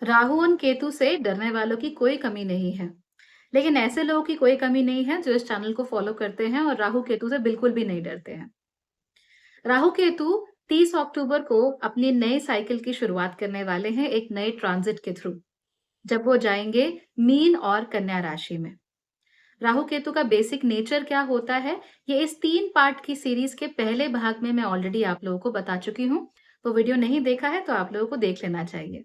राहु और केतु से डरने वालों की कोई कमी नहीं है। लेकिन ऐसे लोगों की कोई कमी नहीं है जो इस चैनल को फॉलो करते हैं और राहु केतु से बिल्कुल भी नहीं डरते हैं। राहु केतु 30 अक्टूबर को अपनी नई साइकिल की शुरुआत करने वाले हैं एक नए ट्रांजिट के थ्रू, जब वो जाएंगे मीन और कन्या राशि में। राहु केतु का बेसिक नेचर क्या होता है, ये इस 3 पार्ट की सीरीज के पहले भाग में मैं ऑलरेडी आप लोगों को बता चुकी हूँ। वो वीडियो नहीं देखा है तो आप लोगों को देख लेना चाहिए।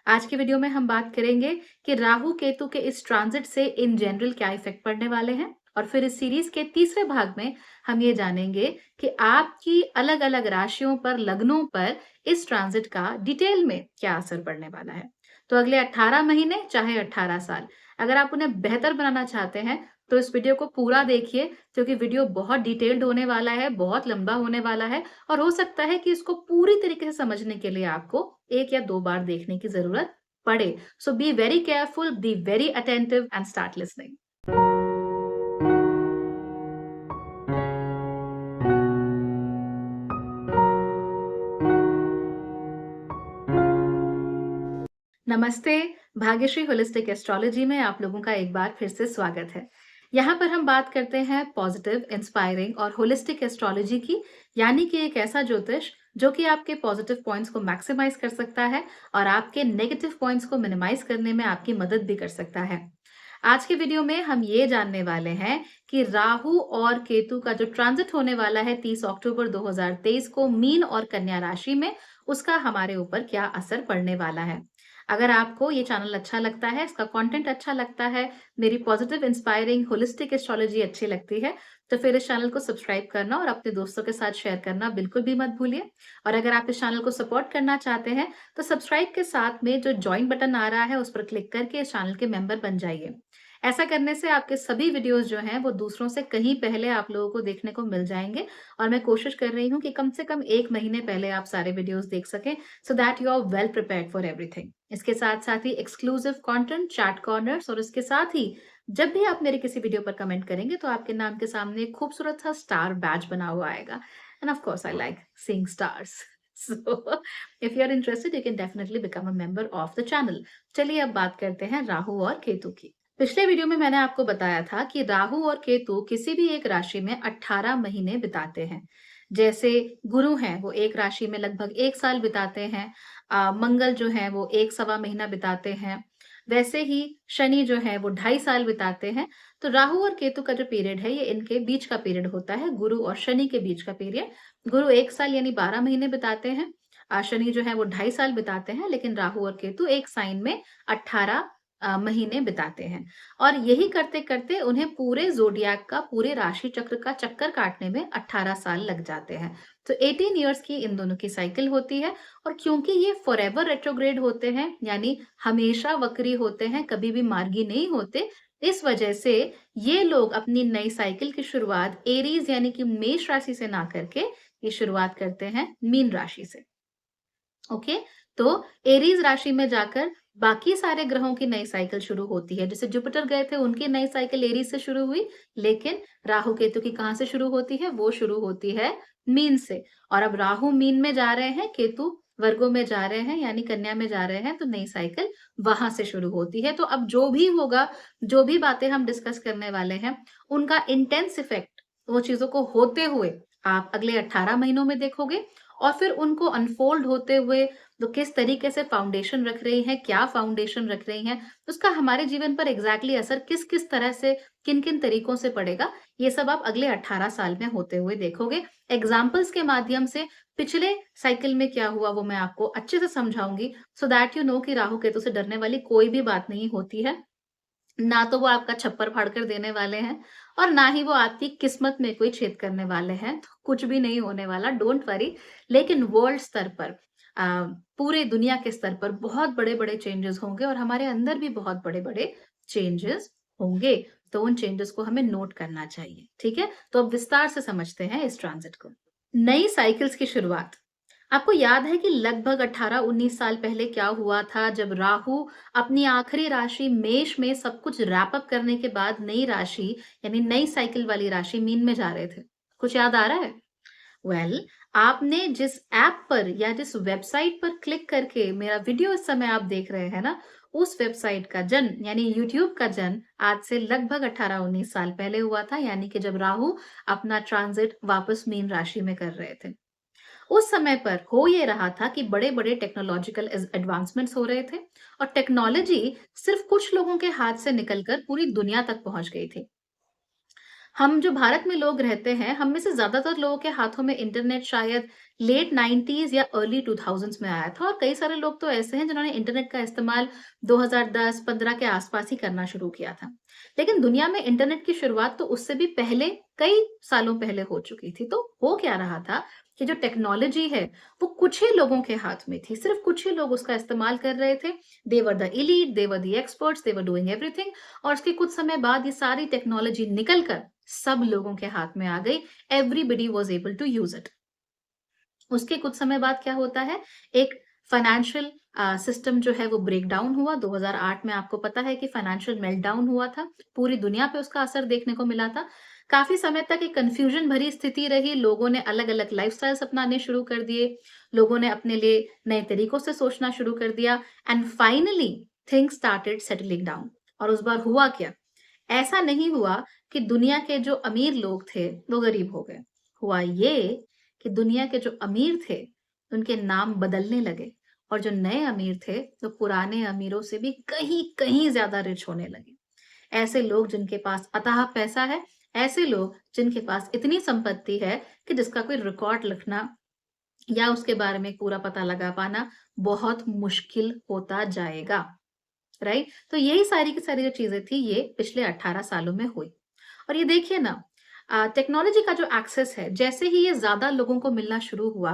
आज की वीडियो में हम बात करेंगे कि राहु केतु के इस ट्रांजिट से इन जनरल क्या इफेक्ट पड़ने वाले हैं, और फिर इस सीरीज के तीसरे भाग में हम ये जानेंगे कि आपकी अलग अलग राशियों पर, लग्नों पर इस ट्रांजिट का डिटेल में क्या असर पड़ने वाला है। तो अगले 18 महीने चाहे 18 साल, अगर आप उन्हें बेहतर बनाना चाहते हैं तो इस वीडियो को पूरा देखिए, क्योंकि वीडियो बहुत डिटेल्ड होने वाला है, बहुत लंबा होने वाला है, और हो सकता है कि इसको पूरी तरीके से समझने के लिए आपको 1 या 2 बार देखने की ज़रूरत पड़े। So be very careful, be very attentive and start listening. नमस्ते, भाग्यश्री होलिस्टिक एस्ट्रोलॉजी में आप लोगों का एक बार फिर से स्वागत है। यहाँ पर हम बात करते हैं पॉजिटिव, इंस्पायरिंग और होलिस्टिक एस्ट्रोलॉजी की, यानी कि एक ऐसा ज्योतिष जो कि आपके पॉजिटिव पॉइंट्स को मैक्सिमाइज कर सकता है और आपके नेगेटिव पॉइंट्स को मिनिमाइज करने में आपकी मदद भी कर सकता है। आज के वीडियो में हम ये जानने वाले हैं कि राहु और केतु का जो ट्रांजिट होने वाला है 30 अक्टूबर 2023 को मीन और कन्या राशि में, उसका हमारे ऊपर क्या असर पड़ने वाला है। अगर आपको ये चैनल अच्छा लगता है, इसका कंटेंट अच्छा लगता है, मेरी पॉजिटिव, इंस्पायरिंग, होलिस्टिक एस्ट्रोलॉजी अच्छी लगती है, तो फिर इस चैनल को सब्सक्राइब करना और अपने दोस्तों के साथ शेयर करना बिल्कुल भी मत भूलिए। और अगर आप इस चैनल को सपोर्ट करना चाहते हैं, तो सब्सक्राइब के साथ में जो जॉइन बटन आ रहा है, उस पर क्लिक करके इस चैनल के मेंबर बन जाइए। ऐसा करने से आपके सभी वीडियोस जो हैं, वो दूसरों से कहीं पहले आप लोगों को देखने को मिल जाएँगे, और मैं कोशिश कर रही हूँ कि कम से कम 1 महीने पहले आप सारे वीडियोस देख सकें, so that you are well prepared for everything. इसके साथ-साथ ही एक्सक्लूसिव कंटेंट, चैट कॉर्नर्स, और इसके साथ ही जब भी आप मेरे किसी वीडियो पर कमेंट करेंगे तो आपके नाम के सामने एक खूबसूरत सा स्टार बैज बना हुआ आएगा। And of course I like seeing stars. So if you are interested you can definitely become a member of the channel. चलिए अब बात करते हैं राहु और केतु की। पिछले वीडियो में मैंने आपको बताया था कि राहु और केतु किसी भी एक राशि में 18 महीने बिताते हैं। जैसे गुरु हैं वो एक राशि में लगभग 1 साल बिताते हैं, मंगल जो है वो 1 सवा महीना बिताते हैं, वैसे ही शनि जो है वो 2.5 साल बिताते हैं। तो राहु और केतु का जो पीरियड है ये इनके बीच का पीरियड होता है, गुरु और शनि के बीच का पीरियड। गुरु 1 साल यानी 12 महीने बिताते हैं, शनि जो है वो 2.5 साल बिताते हैं, लेकिन राहु और केतु एक साइन में 18 महीने बिताते हैं। और यही करते-करते उन्हें पूरे ज़ोडिएक का, पूरे राशि चक्र का चक्कर काटने में 18 साल लग जाते हैं। तो 18 इयर्स की इन दोनों की साइकिल होती है, और क्योंकि ये फॉरएवर रेट्रोग्रेड होते हैं, यानी हमेशा वक्री होते हैं, कभी भी मार्गी नहीं होते, इस वजह से ये लोग अपनी नई साइकिल की शुरुआत एरीज़ यानी कि मेष राशि से ना करके ये शुरुआत करते हैं मीन राशि से। ओके, तो एरीज राशि में जाकर बाकी सारे ग्रहों की नई साइकिल शुरू होती है। जैसे जुपिटर गए थे, उनकी नई साइकिल एरीज से शुरू हुई, लेकिन राहु केतु की कहाँ से शुरू होती है? वो शुरू होती है मीन से। और अब राहु मीन में जा रहे हैं, केतु वर्गो में जा रहे हैं, यानी कन्या में जा रहे हैं, तो नई साइकिल वहां से शुरू होती है। तो अब जो भी होगा, जो भी बातें हम डिस्कस करने वाले हैं, उनका इंटेंस इफेक्ट वो चीजों को होते हुए आप अगले 18 महीनों में देखोगे, और फिर उनको अनफोल्ड होते हुए तो किस तरीके से फाउंडेशन रख रही हैं, क्या फाउंडेशन रख रही हैं, उसका हमारे जीवन पर एग्जैक्टली असर किस-किस तरह से, किन-किन तरीकों से पड़ेगा, ये सब आप अगले 18 साल में होते हुए देखोगे। एग्जाम्पल्स के माध्यम से पिछले साइकिल में क्या हुआ वो मैं आपको अच्छे से समझाऊंगी, सो दैट यू नो कि राहु केतु से डरने वाली कोई भी बात नहीं होती है। ना तो वो आपका छप्पर फाड़ कर देने वाले हैं, और ना ही वो आपकी किस्मत में कोई छेद करने वाले हैं, तो कुछ भी नहीं होने वाला, डोंट वरी। लेकिन वर्ल्ड स्तर पर, अ, पूरे दुनिया के स्तर पर बहुत बड़े-बड़े चेंजेस होंगे, और हमारे अंदर भी बहुत बड़े-बड़े चेंजेस होंगे। तो उन चेंजेस को हमें नोट करना चाहिए, ठीक है? तो अब विस्तार से समझते हैं इस ट्रांजिट को। नई साइकिल्स की शुरुआत। आपको याद है कि लगभग 18-19 साल पहले क्या हुआ था, जब राहु अपनी आखिरी राशि मेष में सब कुछ रैप अप करने के बाद नई राशि, यानी नई साइकिल वाली राशि मीन में जा रहे थे? कुछ याद आ रहा है? वेल, आपने जिस ऐप पर या जिस वेबसाइट पर क्लिक करके मेरा वीडियो इस समय आप देख रहे हैं ना, उस वेबसाइट का जन्म यानी यूट्यूब का जन्म आज से लगभग 18-19 साल पहले हुआ था, यानी कि जब राहु अपना ट्रांजिट वापस मीन राशि में कर रहे थे। उस समय पर हो ये रहा था कि बड़े-बड़े टेक्नोलॉजिकल एडवांसमेंट्स हो रहे थे और टेक्नोलॉजी सिर्फ कुछ लोगों के हाथ से निकलकर पूरी दुनिया तक पहुंच गई थी। हम जो भारत में लोग रहते हैं, हम में से ज़्यादातर लोगों के हाथों में इंटरनेट शायद लेट 90s या अर्ली 2000s में आया था और कई सारे लोग तो ऐसे हैं जिन्होंने इंटरनेट का इस्तेमाल 2010-15 के आसपास ही करना शुरू किया था। लेकिन दुनिया में इंटरनेट की शुरुआत तो उससे भी पहले कई सालों पहले हो चुकी थी। तो हो क्या रहा था कि जो टेक्नोलॉजी है, वो कुछ ही लोगों के हाथ में थी। सिर्फ कुछ ही लोग उसका इस्तेमाल कर रहे थे। They were the elite, they were the experts, they were doing everything और उसके कुछ समय बाद ये सारी टेक्नोलॉजी निकल कर सब लोगों के हाथ में आ गई। Everybody was able to use it. उसके कुछ समय बाद क्या होता है, एक फाइनेंशियल सिस्टम जो है वो ब्रेक डाउन हुआ। 2008 में आपको पता है कि फाइनेंशियल मेल्टडाउन हुआ था। पूरी दुनिया पे उसका असर देखने को मिला था। काफी समय तक एक कंफ्यूजन भरी स्थिति रही। लोगों ने अलग-अलग लाइफस्टाइल्स अपनाने शुरू कर दिए। लोगों ने अपने लिए नए तरीकों से सोचना शुरू कर दिया and finally things started settling down. और उस बार हुआ क्या? ऐसा नहीं हुआ कि दुनिया के जो अमीर लोग थे, वो गरीब हो गए। हुआ ये कि दुनिया के जो अमीर थे, उनके नाम बदलने लगे और जो नए अमीर थे, वो पुराने अमीरों से भी कहीं-कहीं ज़्यादा रिच होने लगे। ऐसे लोग जिनके पास अथाह पैसा है, ऐसे लोग जिनके पास इतनी संपत्ति है कि जिसका कोई रिकॉर्ड लिखना या उसके बारे में पूरा पता लगा पाना बहुत मुश्किल होता जाएगा। राइट? तो यही सारी की सारी जो चीज़ें थी, ये पिछले 18 सालों में हुई। और ये देखिए ना टेक्नोलॉजी का जो एक्सेस है, जैसे ही ये ज़्यादा लोगों को मिलना शुरू हुआ,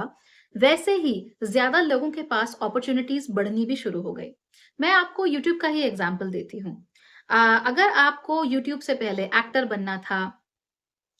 वैसे ही ज़्यादा लोगों के पास अपॉर्च्युनिटीज़ बढ़नी भी शुरू हो गई। मैं आपको यूट्यूब का ही एग्ज़ाम्पल देती हूँ। अगर आपको यूट्यूब से पहले एक्टर बनना था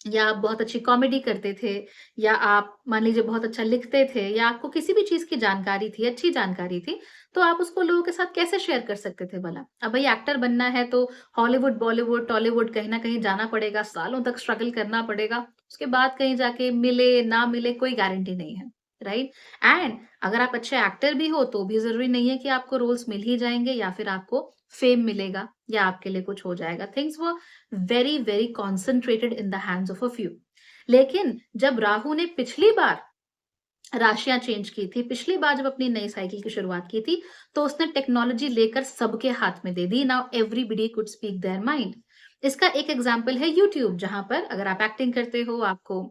या आप बहुत अच्छी कॉमेडी करते थे या आप मान लीजिए बहुत अच्छा लिखते थे या आपको किसी भी चीज़ की जानकारी थी, अच्छी जानकारी थी, तो आप उसको लोगों के साथ कैसे शेयर कर सकते थे भला? अब भई एक्टर बनना है तो हॉलीवुड, बॉलीवुड, टॉलीवुड कहीं न कहीं जाना पड़ेगा, सालों तक स्ट्रगल करना पड़ेगा। उसके बाद कहीं जाके मिले, ना मिले कोई गारंटी नहीं है, राइट? एंड अगर आप अच्छे एक्टर भी हो तो भी ज़रूरी नहीं है कि आपको रोल्स मिल ही जाएँगे या फिर आपको फेम मिलेगा या आपके लिए कुछ हो जाएगा। Things were very, very concentrated in the hands of a few. लेकिन जब राहु ने पिछली बार राशियाँ चेंज की थी, पिछली बार जब अपनी नई साइकिल की शुरुआत की थी, तो उसने टेक्नोलॉजी लेकर सबके हाथ में दे दी। Now everybody could speak their mind. इसका एक एग्जांपल है यूट्यूब, जहाँ पर अगर आप एक्टिंग करते हो, आपको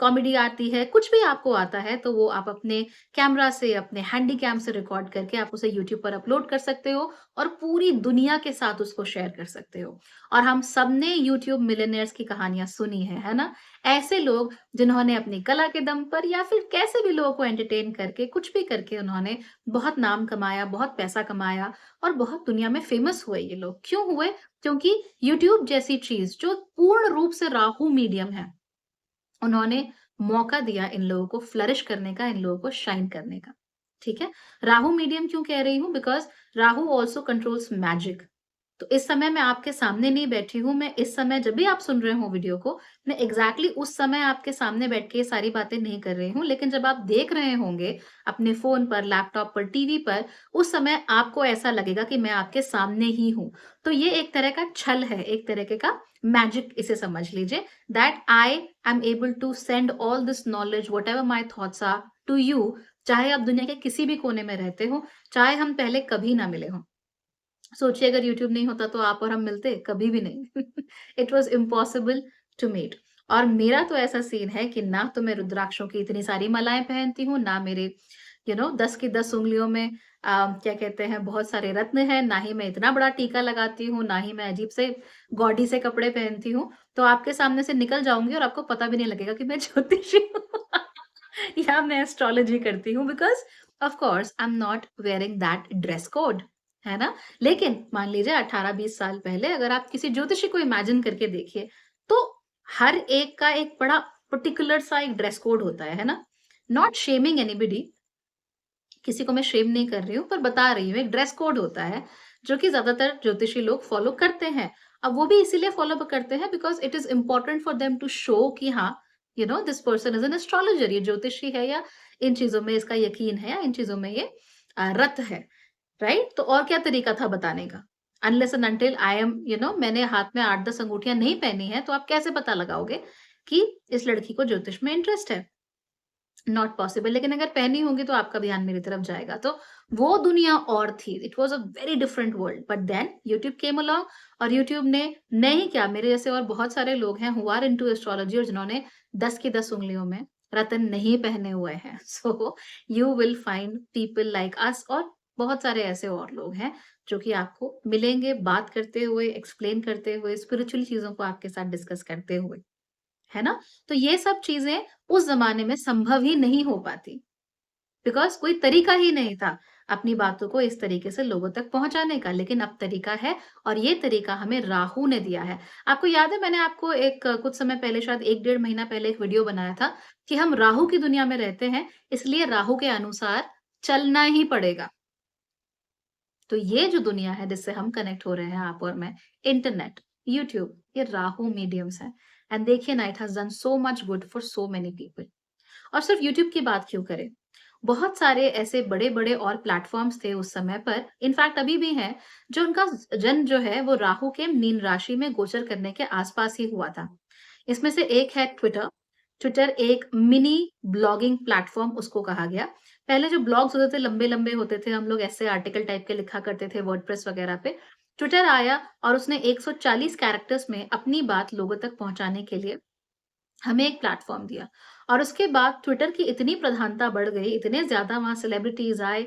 कॉमेडी आती है, कुछ भी आपको आता है, तो वो आप अपने कैमरा से, अपने हैंडी कैम से रिकॉर्ड करके आप उसे यूट्यूब पर अपलोड कर सकते हो और पूरी दुनिया के साथ उसको शेयर कर सकते हो। और हम सबने यूट्यूब मिलियनेयर्स की कहानियाँ सुनी है ना? ऐसे लोग जिन्होंने अपनी कला के दम पर या फिर कैसे भी लोगों को एंटरटेन करके कुछ भी करके उन्होंने बहुत नाम कमाया, बहुत पैसा कमाया और बहुत दुनिया में फेमस हुए ये लोग। क्यों हुए? क्योंकि यूट्यूब जैसी चीज़ जो पूर्ण रूप से राहु मीडियम है, उन्होंने मौका दिया इन लोगों को फ्लरिश करने का, इन लोगों को शाइन करने का। ठीक है? राहु मीडियम क्यों कह रही हूँ? Because Rahu also controls magic. तो इस समय मैं आपके सामने नहीं बैठी हूँ, मैं इस समय जब भी आप सुन रहे हो वीडियो को, मैं एग्ज़ैक्टली उस समय आपके सामने बैठ के ये सारी बातें नहीं कर रही हूँ, लेकिन जब आप देख रहे होंगे अपने फ़ोन पर, लैपटॉप पर, टीवी पर, उस समय आपको ऐसा लगेगा कि मैं आपके सामने ही हूँ। तो ये एक तरह का छल है, एक तरीके का मैजिक इसे समझ लीजिए that I am able to send all this knowledge whatever my thoughts are to you, चाहे आप दुनिया के किसी भी कोने में रहते हो, चाहे हम पहले कभी ना मिले हों। सोचिए अगर यूट्यूब नहीं होता तो आप और हम मिलते? कभी भी नहीं। It was impossible to meet. और मेरा तो ऐसा सीन है कि ना तो मैं रुद्राक्षों की इतनी सारी मालाएँ पहनती हूँ, ना मेरे 10 की 10 उँगलियों में क्या कहते हैं बहुत सारे रत्न हैं, ना ही मैं इतना बड़ा टीका लगाती हूँ, ना ही मैं अजीब से गॉडी से कपड़े पहनती हूँ। तो आपके सामने से निकल जाऊँगी और आपको पता भी नहीं लगेगा कि मैं ज्योतिषी हूँ या मैं एस्ट्रोलॉजी करती हूँ because of course I am not wearing that dress code, है ना? लेकिन मान लीजिए 18-20 साल पहले अगर आप किसी ज्योतिषी को इमेजिन करके देखिए, तो हर एक का एक बड़ा पर्टिकुलर सा एक ड्रेस कोड होता है ना? नॉट शेमिंग एनीबॉडी, किसी को मैं शेम नहीं कर रही हूँ, पर बता रही हूँ, एक ड्रेस कोड होता है, जो कि ज़्यादातर ज्योतिषी लोग फॉलो करते हैं। अब वो भी इसीलिए फॉलो करते हैं because it is important for them to show कि हाँ, this person is an astrologer, ये ज्योतिषी है या इन चीजों में इसका यकीन है या इन चीजों में ये रत है, राइट? तो और क्या तरीका था बताने का? Unless and until I am मैंने हाथ में 8-10 अंगूठियाँ नहीं पहनी है, तो आप कैसे पता लगाओगे कि इस लड़की को ज्योतिष में इंटरेस्ट है? Not possible. लेकिन अगर पहनी होंगी तो आपका ध्यान मेरी तरफ जाएगा। तो वो दुनिया और थी। It was a very different world. But then YouTube came along और यूट्यूब ने नहीं क्या, मेरे जैसे और बहुत सारे लोग हैं हू आर इनटू एस्ट्रोलॉजी और जिन्होंने 10 की 10 उँगलियों में रत्न नहीं पहने हुए हैं। सो you will find people like us और बहुत सारे ऐसे और लोग हैं जो कि आपको मिलेंगे बात करते हुए, एक्सप्लेन करते हुए, स्पिरिचुअल चीज़ों को आपके साथ डिस्कस करते हुए। है ना? तो ये सब चीज़ें उस ज़माने में संभव ही नहीं हो पाती, बिकॉज़ कोई तरीका ही नहीं था अपनी बातों को इस तरीके से लोगों तक पहुँचाने का। लेकिन अब तरीका है और ये तरीका हमें राहु ने दिया है। आपको याद है मैंने आपको कुछ समय पहले शायद 1 डेढ़ महीना पहले एक वीडियो बनाया था कि हम राहु की दुनिया में रहते हैं, इसलिए राहु के अनुसार चलना ही पड़ेगा। तो ये जो दुनिया है जिससे हम कनेक्ट हो रहे हैं आप और मैं, इंटरनेट, यूट्यूब, ये राहु मीडियम्स हैं। एंड देखिए ना, it has done so much good for so many people. और सिर्फ यूट्यूब की बात क्यों करें? बहुत सारे ऐसे बड़े-बड़े और प्लेटफ़ॉर्म्स थे उस समय पर, इनफैक्ट अभी भी हैं, जो उनका जन्म जो है वो राहु के मीन राशि में गोचर करने के आस-पास ही हुआ था। इसमें से एक है ट्विटर। ट्विटर एक मिनी ब्लॉगिंग प्लेटफ़ॉर्म उसको कहा गया। पहले जो ब्लॉग्स होते थे लंबे-लंबे होते थे, हम लोग ऐसे आर्टिकल टाइप के लिखा करते थे वर्डप्रेस वगैरह पे। ट्विटर आया और उसने 140 कैरेक्टर्स में अपनी बात लोगों तक पहुँचाने के लिए हमें एक प्लेटफ़ॉर्म दिया। और उसके बाद ट्विटर की इतनी प्रधानता बढ़ गई, इतने ज़्यादा वहाँ सेलिब्रिटीज़ आए,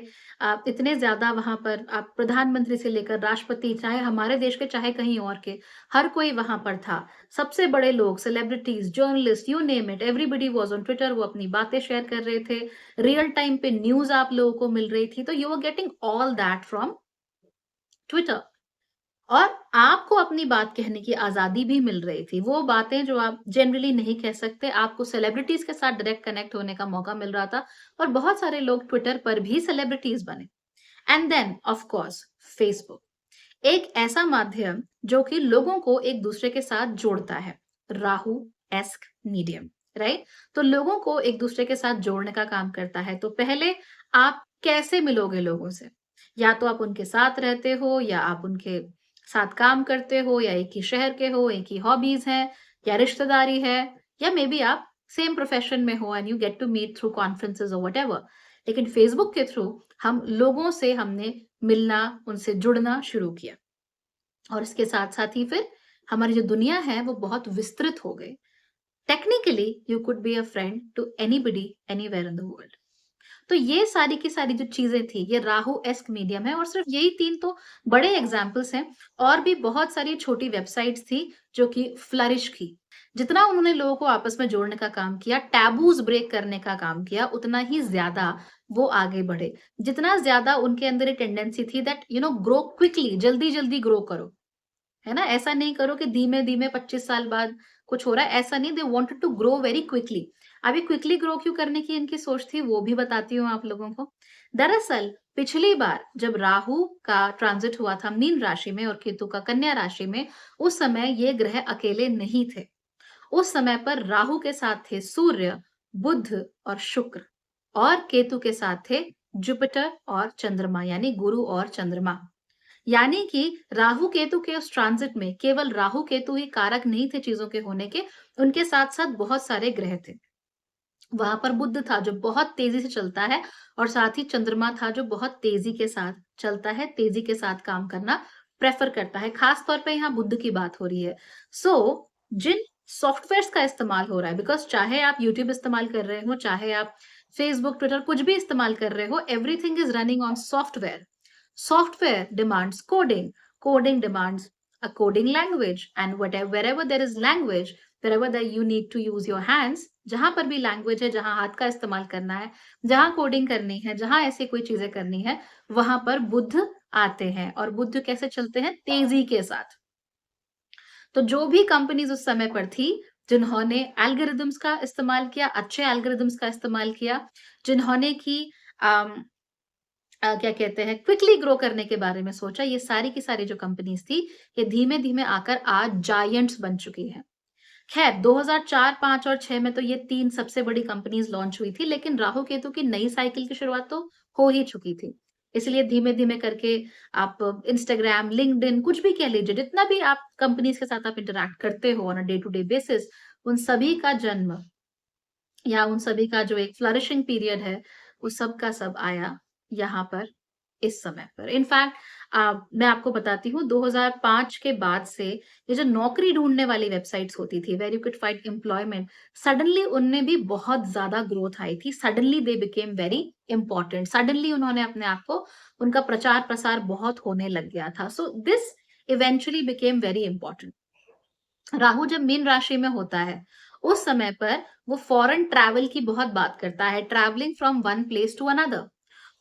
इतने ज़्यादा वहाँ पर आप प्रधानमंत्री से लेकर राष्ट्रपति, चाहे हमारे देश के, चाहे कहीं और के, हर कोई वहाँ पर था। सबसे बड़े लोग, celebrities, journalist, you name it, everybody was on Twitter. वो अपनी बातें शेयर कर रहे थे। रियल टाइम पे न्यूज़ आप लोगों को मिल रही थी। तो you are getting all that from Twitter. और आपको अपनी बात कहने की आज़ादी भी मिल रही थी। वो बातें जो आप जनरली नहीं कह सकते, आपको सेलिब्रिटीज़ के साथ डायरेक्ट कनेक्ट होने का मौका मिल रहा था और बहुत सारे लोग ट्विटर पर भी सेलिब्रिटीज़ बने। And then of course Facebook, एक ऐसा माध्यम जो कि लोगों को एक-दूसरे के साथ जोड़ता है। राहु-एस्क मीडियम, राइट? तो लोगों को एक-दूसरे के साथ जोड़ने का काम करता है। तो पहले आप कैसे मिलोगे लोगों से? या तो आप उनके साथ रहते हो या आप उनके साथ काम करते हो या एक ही शहर के हो, एक ही हॉबीज़ हैं या रिश्तेदारी है या मेबी आप सेम प्रोफ़ेशन में हो and you get to meet through conferences और व्हाटएवर। लेकिन फ़ेसबुक के थ्रू हम लोगों से हमने मिलना, उनसे जुड़ना शुरू किया। और इसके साथ-साथ ही फिर हमारी जो दुनिया है वो बहुत विस्तृत हो गई। Technically you could be a friend to anybody anywhere in the world. तो ये सारी की सारी जो चीज़ें थी, ये राहु-एस्क मीडियम है और सिर्फ़ यही 3 तो बड़े एग्ज़ाम्पल्स हैं। और भी बहुत सारी छोटी वेबसाइट्स थी जो कि फ्लरिश की। जितना उन्होंने लोगों को आपस में जोड़ने का काम किया, टैबूज़ ब्रेक करने का काम किया, उतना ही ज़्यादा वो आगे बढ़े। जितना ज़्यादा उनके अंदर ये टेंडेंसी थी दैट ग्रो क्विकली, जल्दी-जल्दी ग्रो करो। है ना? ऐसा नहीं करो कि धीमे-धीमे 25 साल बाद कुछ हो रहा है, ऐसा नहीं, they wanted to grow very quickly. अभी क्विकली ग्रो क्यों करने की इनकी सोच थी, वो भी बताती हूँ आप लोगों को। दरअसल पिछली बार जब राहु का ट्रांज़िट हुआ था मीन राशि में और केतु का कन्या राशि में, उस समय ये ग्रह अकेले नहीं थे। उस समय पर राहु के साथ थे सूर्य, बुध और शुक्र और केतु के साथ थे जुपिटर और चंद्रमा, यानी गुरु और चंद्रमा। यानी कि राहु केतु के उस ट्रांजिट में केवल राहु केतु ही कारक नहीं थे चीजों के होने के, उनके साथ-साथ बहुत सारे ग्रह थे। वहां पर बुध था जो बहुत तेजी से चलता है और साथ ही चंद्रमा था जो बहुत तेजी के साथ चलता है, तेजी के साथ काम करना प्रेफर करता है। खास तौर पे यहाँ बुध की बात हो रही है। जिन सॉफ्टवेयर्स का इस्तेमाल हो रहा है, बिकॉज़ चाहे आप यूट्यूब इस्तेमाल कर रहे हो, चाहे आप फेसबुक, ट्विटर कुछ भी इस्तेमाल कर रहे हो, everything is running on software. Software demands coding. Coding demands a coding language. And wherever there is language, wherever that you need to use your hands, जहाँ पर भी लैंग्वेज है, जहाँ हाथ का इस्तेमाल करना है, जहाँ कोडिंग करनी है, जहाँ ऐसी कोई चीजें करनी है, वहां पर बुध आते हैं। और बुध कैसे चलते हैं? तेजी के साथ। तो जो भी कंपनीज उस समय पर थी, जिन्होंने एल्गोरिदम्स का इस्तेमाल किया, अच्छे एल्गोरिदम्स का इस्तेमाल किया, जिन्होंने की क्या कहते हैं, क्विकली ग्रो करने के बारे में सोचा, ये सारी की सारी जो कंपनीज़ थी, ये धीमे-धीमे आकर आज जायंट्स बन चुकी हैं। खैर 2004, 5 और 6 में तो ये 3 सबसे बड़ी कंपनीज़ लॉन्च हुई थी, लेकिन राहु केतु की नई साइकिल की शुरुआत तो हो ही चुकी थी। इसलिए धीमे-धीमे करके आप इंस्टाग्राम, लिंक्डइन कुछ भी कह लीजिए, जितना भी आप कंपनीज़ के साथ आप इंटरैक्ट करते हो on a day to day basis, उन सभी का जन्म या उन सभी का जो एक फ्लरिशिंग पीरियड है, वो सब का सब आया यहाँ पर, इस समय पर। इनफैक्ट मैं आपको बताती हूँ 2005 के बाद से ये जो नौकरी ढूँढने वाली वेबसाइट्स होती थी, where you could find employment, suddenly उनमें भी बहुत ज़्यादा ग्रोथ आई थी। Suddenly they became very important. Suddenly उन्होंने अपने आप को उनका प्रचार-प्रसार बहुत होने लग गया था। So this eventually became very important. Rahu जब मीन राशि में होता है, उस समय पर वो फॉरेन ट्रैवल की बहुत बात करता है, travelling from one place to another.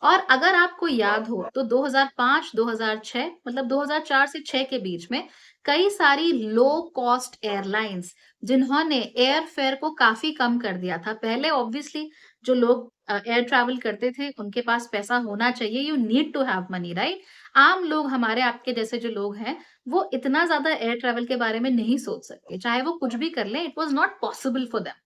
और अगर आपको याद हो तो 2005, 2006 मतलब 2004 से 6 के बीच में कई सारी लो कॉस्ट एयरलाइंस जिन्होंने एयर फेयर को काफ़ी कम कर दिया था। पहले ऑब्वियसली जो लोग एयर ट्रैवल करते थे, उनके पास पैसा होना चाहिए, you need to have money right? आम लोग हमारे आपके जैसे जो लोग हैं, वो इतना ज़्यादा एयर ट्रैवल के बारे में नहीं सोच सकते। चाहे वो कुछ भी कर लें, it was not possible for them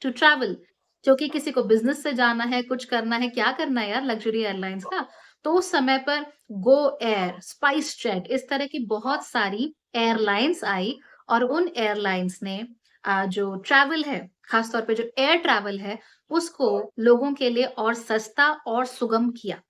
to travel. क्योंकि किसी को बिज़नेस से जाना है, कुछ करना है, क्या करना है यार लग्ज़री एयरलाइन्स का? तो उस समय पर गो एयर, स्पाइस जेट इस तरह की बहुत सारी एयरलाइन्स आई और उन एयरलाइन्स ने जो ट्रैवल है, ख़ास तौर पे जो एयर ट्रैवल है, उसको लोगों के लिए और सस्ता और सुगम किया।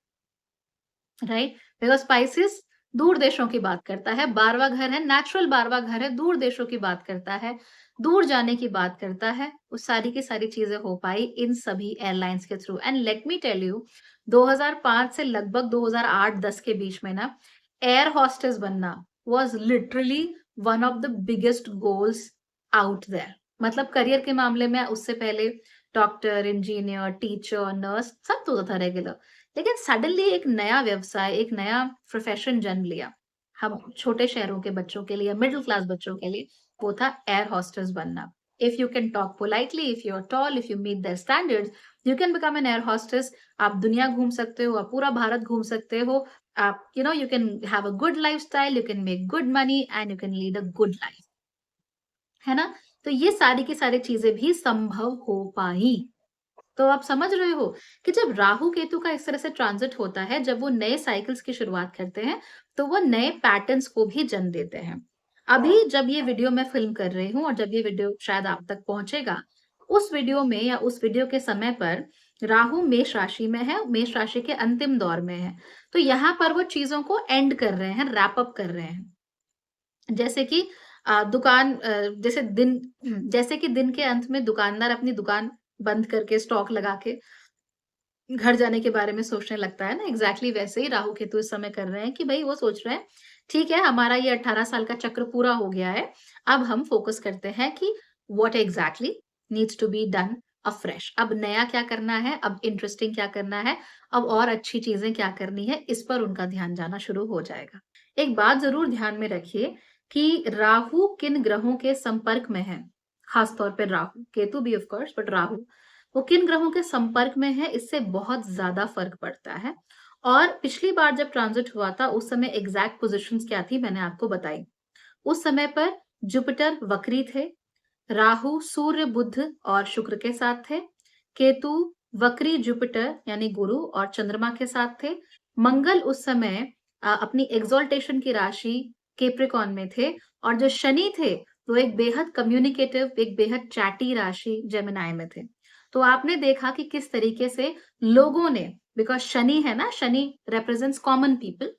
राइट? बिकॉज़ स्पाइसेस दूर देशों की बात करता है, 12वाँ घर है, नेचुरल 12वाँ घर है, दूर देशों की बात करता है, दूर जाने की बात करता है। वो सारी की सारी चीज़ें हो पाई इन सभी एयरलाइन्स के through and let me tell you 2005 से लगभग 2008-10 के बीच में ना एयर होस्टेस बनना was literally one of the biggest goals out there. मतलब करियर के मामले में उससे पहले डॉक्टर, इंजीनियर, टीचर, नर्स सब तो होता था रेगुलर। लेकिन सडनली एक नया व्यवसाय, एक नया प्रोफ़ेशन जन्म लिया। हम छोटे शहरों के बच्चों के लिए, मिडल क्लास बच्चों के लिए, वो था एयर होस्टेस बनना। If you can talk politely, if you are tall, if you meet their standards, you can become an air hostess. आप दुनिया घूम सकते हो, आप पूरा भारत घूम सकते हो। आप you can have a good lifestyle, you can make good money and you can lead a good life. है ना? तो ये सारी की सारी चीज़ें भी संभव हो पाई। तो आप समझ रहे हो कि जब राहु केतु का इस तरह से ट्रांजिट होता है, जब वो नए साइकिल्स की शुरुआत करते हैं, तो वो नए पैटर्न्स को भी जन्म देते हैं। अभी जब ये वीडियो मैं फ़िल्म कर रही हूँ और जब ये वीडियो शायद आप तक पहुँचेगा, उस वीडियो में या उस वीडियो के समय पर राहु मेष राशि में है, मेष राशि के अंतिम दौर में है। तो यहाँ पर वो चीज़ों को एंड कर रहे हैं, रैप अप कर रहे हैं। जैसे कि दुकान जैसे कि दिन के अंत में दुकानदार अपनी दुकान बंद करके स्टॉक लगा के घर जाने के बारे में सोचने लगता है ना, एग्ज़ैक्टली वैसे ही राहु केतु इस समय कर रहे हैं कि भई वो सोच रहे हैं, ठीक है हमारा ये 18 साल का चक्र पूरा हो गया है, अब हम फ़ोकस करते हैं कि what exactly needs to be done afresh. अब नया क्या करना है, अब इंटरेस्टिंग क्या करना है, अब और अच्छी चीज़ें क्या करनी है, इस पर उनका ध्यान जाना शुरू हो जाएगा। एक बात ज़रूर ध्यान में रखिए कि राहु किन ग्रहों के संपर्क में है, ख़ास तौर पे राहु, केतु भी ऑफ़ कोर्स बट राहु वो किन ग्रहों के संपर्क में है, इससे बहुत ज़्यादा फ़र्क पड़ता है। और पिछली बार जब ट्रांज़िट हुआ था, उस समय एग्ज़ैक्ट पोज़ीशंस क्या थी, मैंने आपको बताई। उस समय पर जुपिटर वक्री थे, राहु सूर्य, बुध और शुक्र के साथ थे, केतु वक्री जुपिटर यानी गुरु और चंद्रमा के साथ थे, मंगल उस समय अपनी एक्सॉल्टेशन की राशि कैप्रिकॉर्न में थे और जो शनि थे, वो एक बेहद कम्युनिकेटिव, एक बेहद चैटी राशि जेमिनी में थे। तो आपने देखा कि किस तरीके से लोगों ने बिकॉज़ शनि है ना, शनि रिप्रेजेंट्स कॉमन पीपल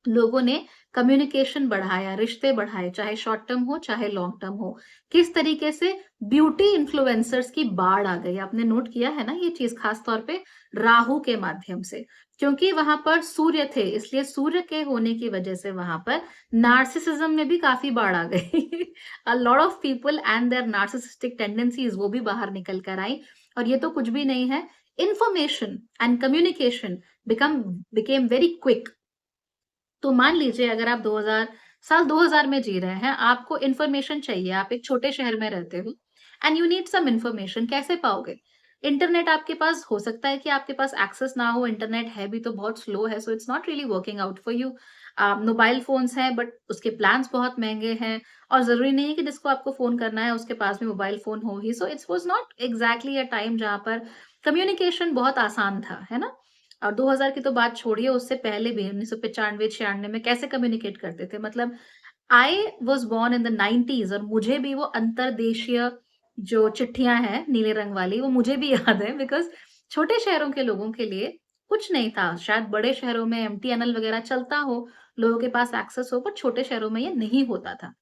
लोगों ने कम्युनिकेशन बढ़ाया, रिश्ते बढ़ाए, चाहे शॉर्ट टर्म हो, चाहे लॉन्ग टर्म हो। किस तरीके से ब्यूटी इन्फ्लुएंसर्स की बाढ़ आ गई। आपने नोट किया है ना ये चीज़ खास तौर पे राहु के माध्यम से। क्योंकि वहाँ पर सूर्य थे, इसलिए सूर्य के होने की वजह से वहाँ पर नार्सिसिज़्म में भी काफ़ी बाढ़ आ गई। A lot of people and their narcissistic tendencies वो भी बाहर निकल कर आई और ये तो कुछ भी नहीं है। Information and communication became very quick. तो मान लीजिए अगर आप 2000 में जी रहे हैं, आपको इन्फॉर्मेशन चाहिए, आप एक छोटे शहर में रहते हो and you need some information कैसे पाओगे? इंटरनेट आपके पास हो सकता है कि आपके पास एक्सेस ना हो, इंटरनेट है भी तो बहुत स्लो है, so it's not really working out for you. Mobile phones हैं बट उसके प्लान्स बहुत महँगे हैं और ज़रूरी नहीं है कि जिसको आपको फ़ोन करना है उसके पास भी मोबाइल फ़ोन हो ही। So it's was not exactly a time जहाँ पर कम्युनिकेशन बहुत आसान था, है ना? और 2000 की तो बात छोड़िए, उससे पहले भी 1995-96 में कैसे कम्युनिकेट करते थे? मतलब I was born in the 90s और मुझे भी वो अंतर्देशीय जो चिट्ठियाँ हैं नीले रंग वाली, वो मुझे भी याद है बिकॉज़ छोटे शहरों के लोगों के लिए कुछ नहीं था। शायद बड़े शहरों में एमटीएनएल वगैरह चलता हो, लोगों के पास एक्सेस हो, पर छोटे शहरों में ये नहीं होता था।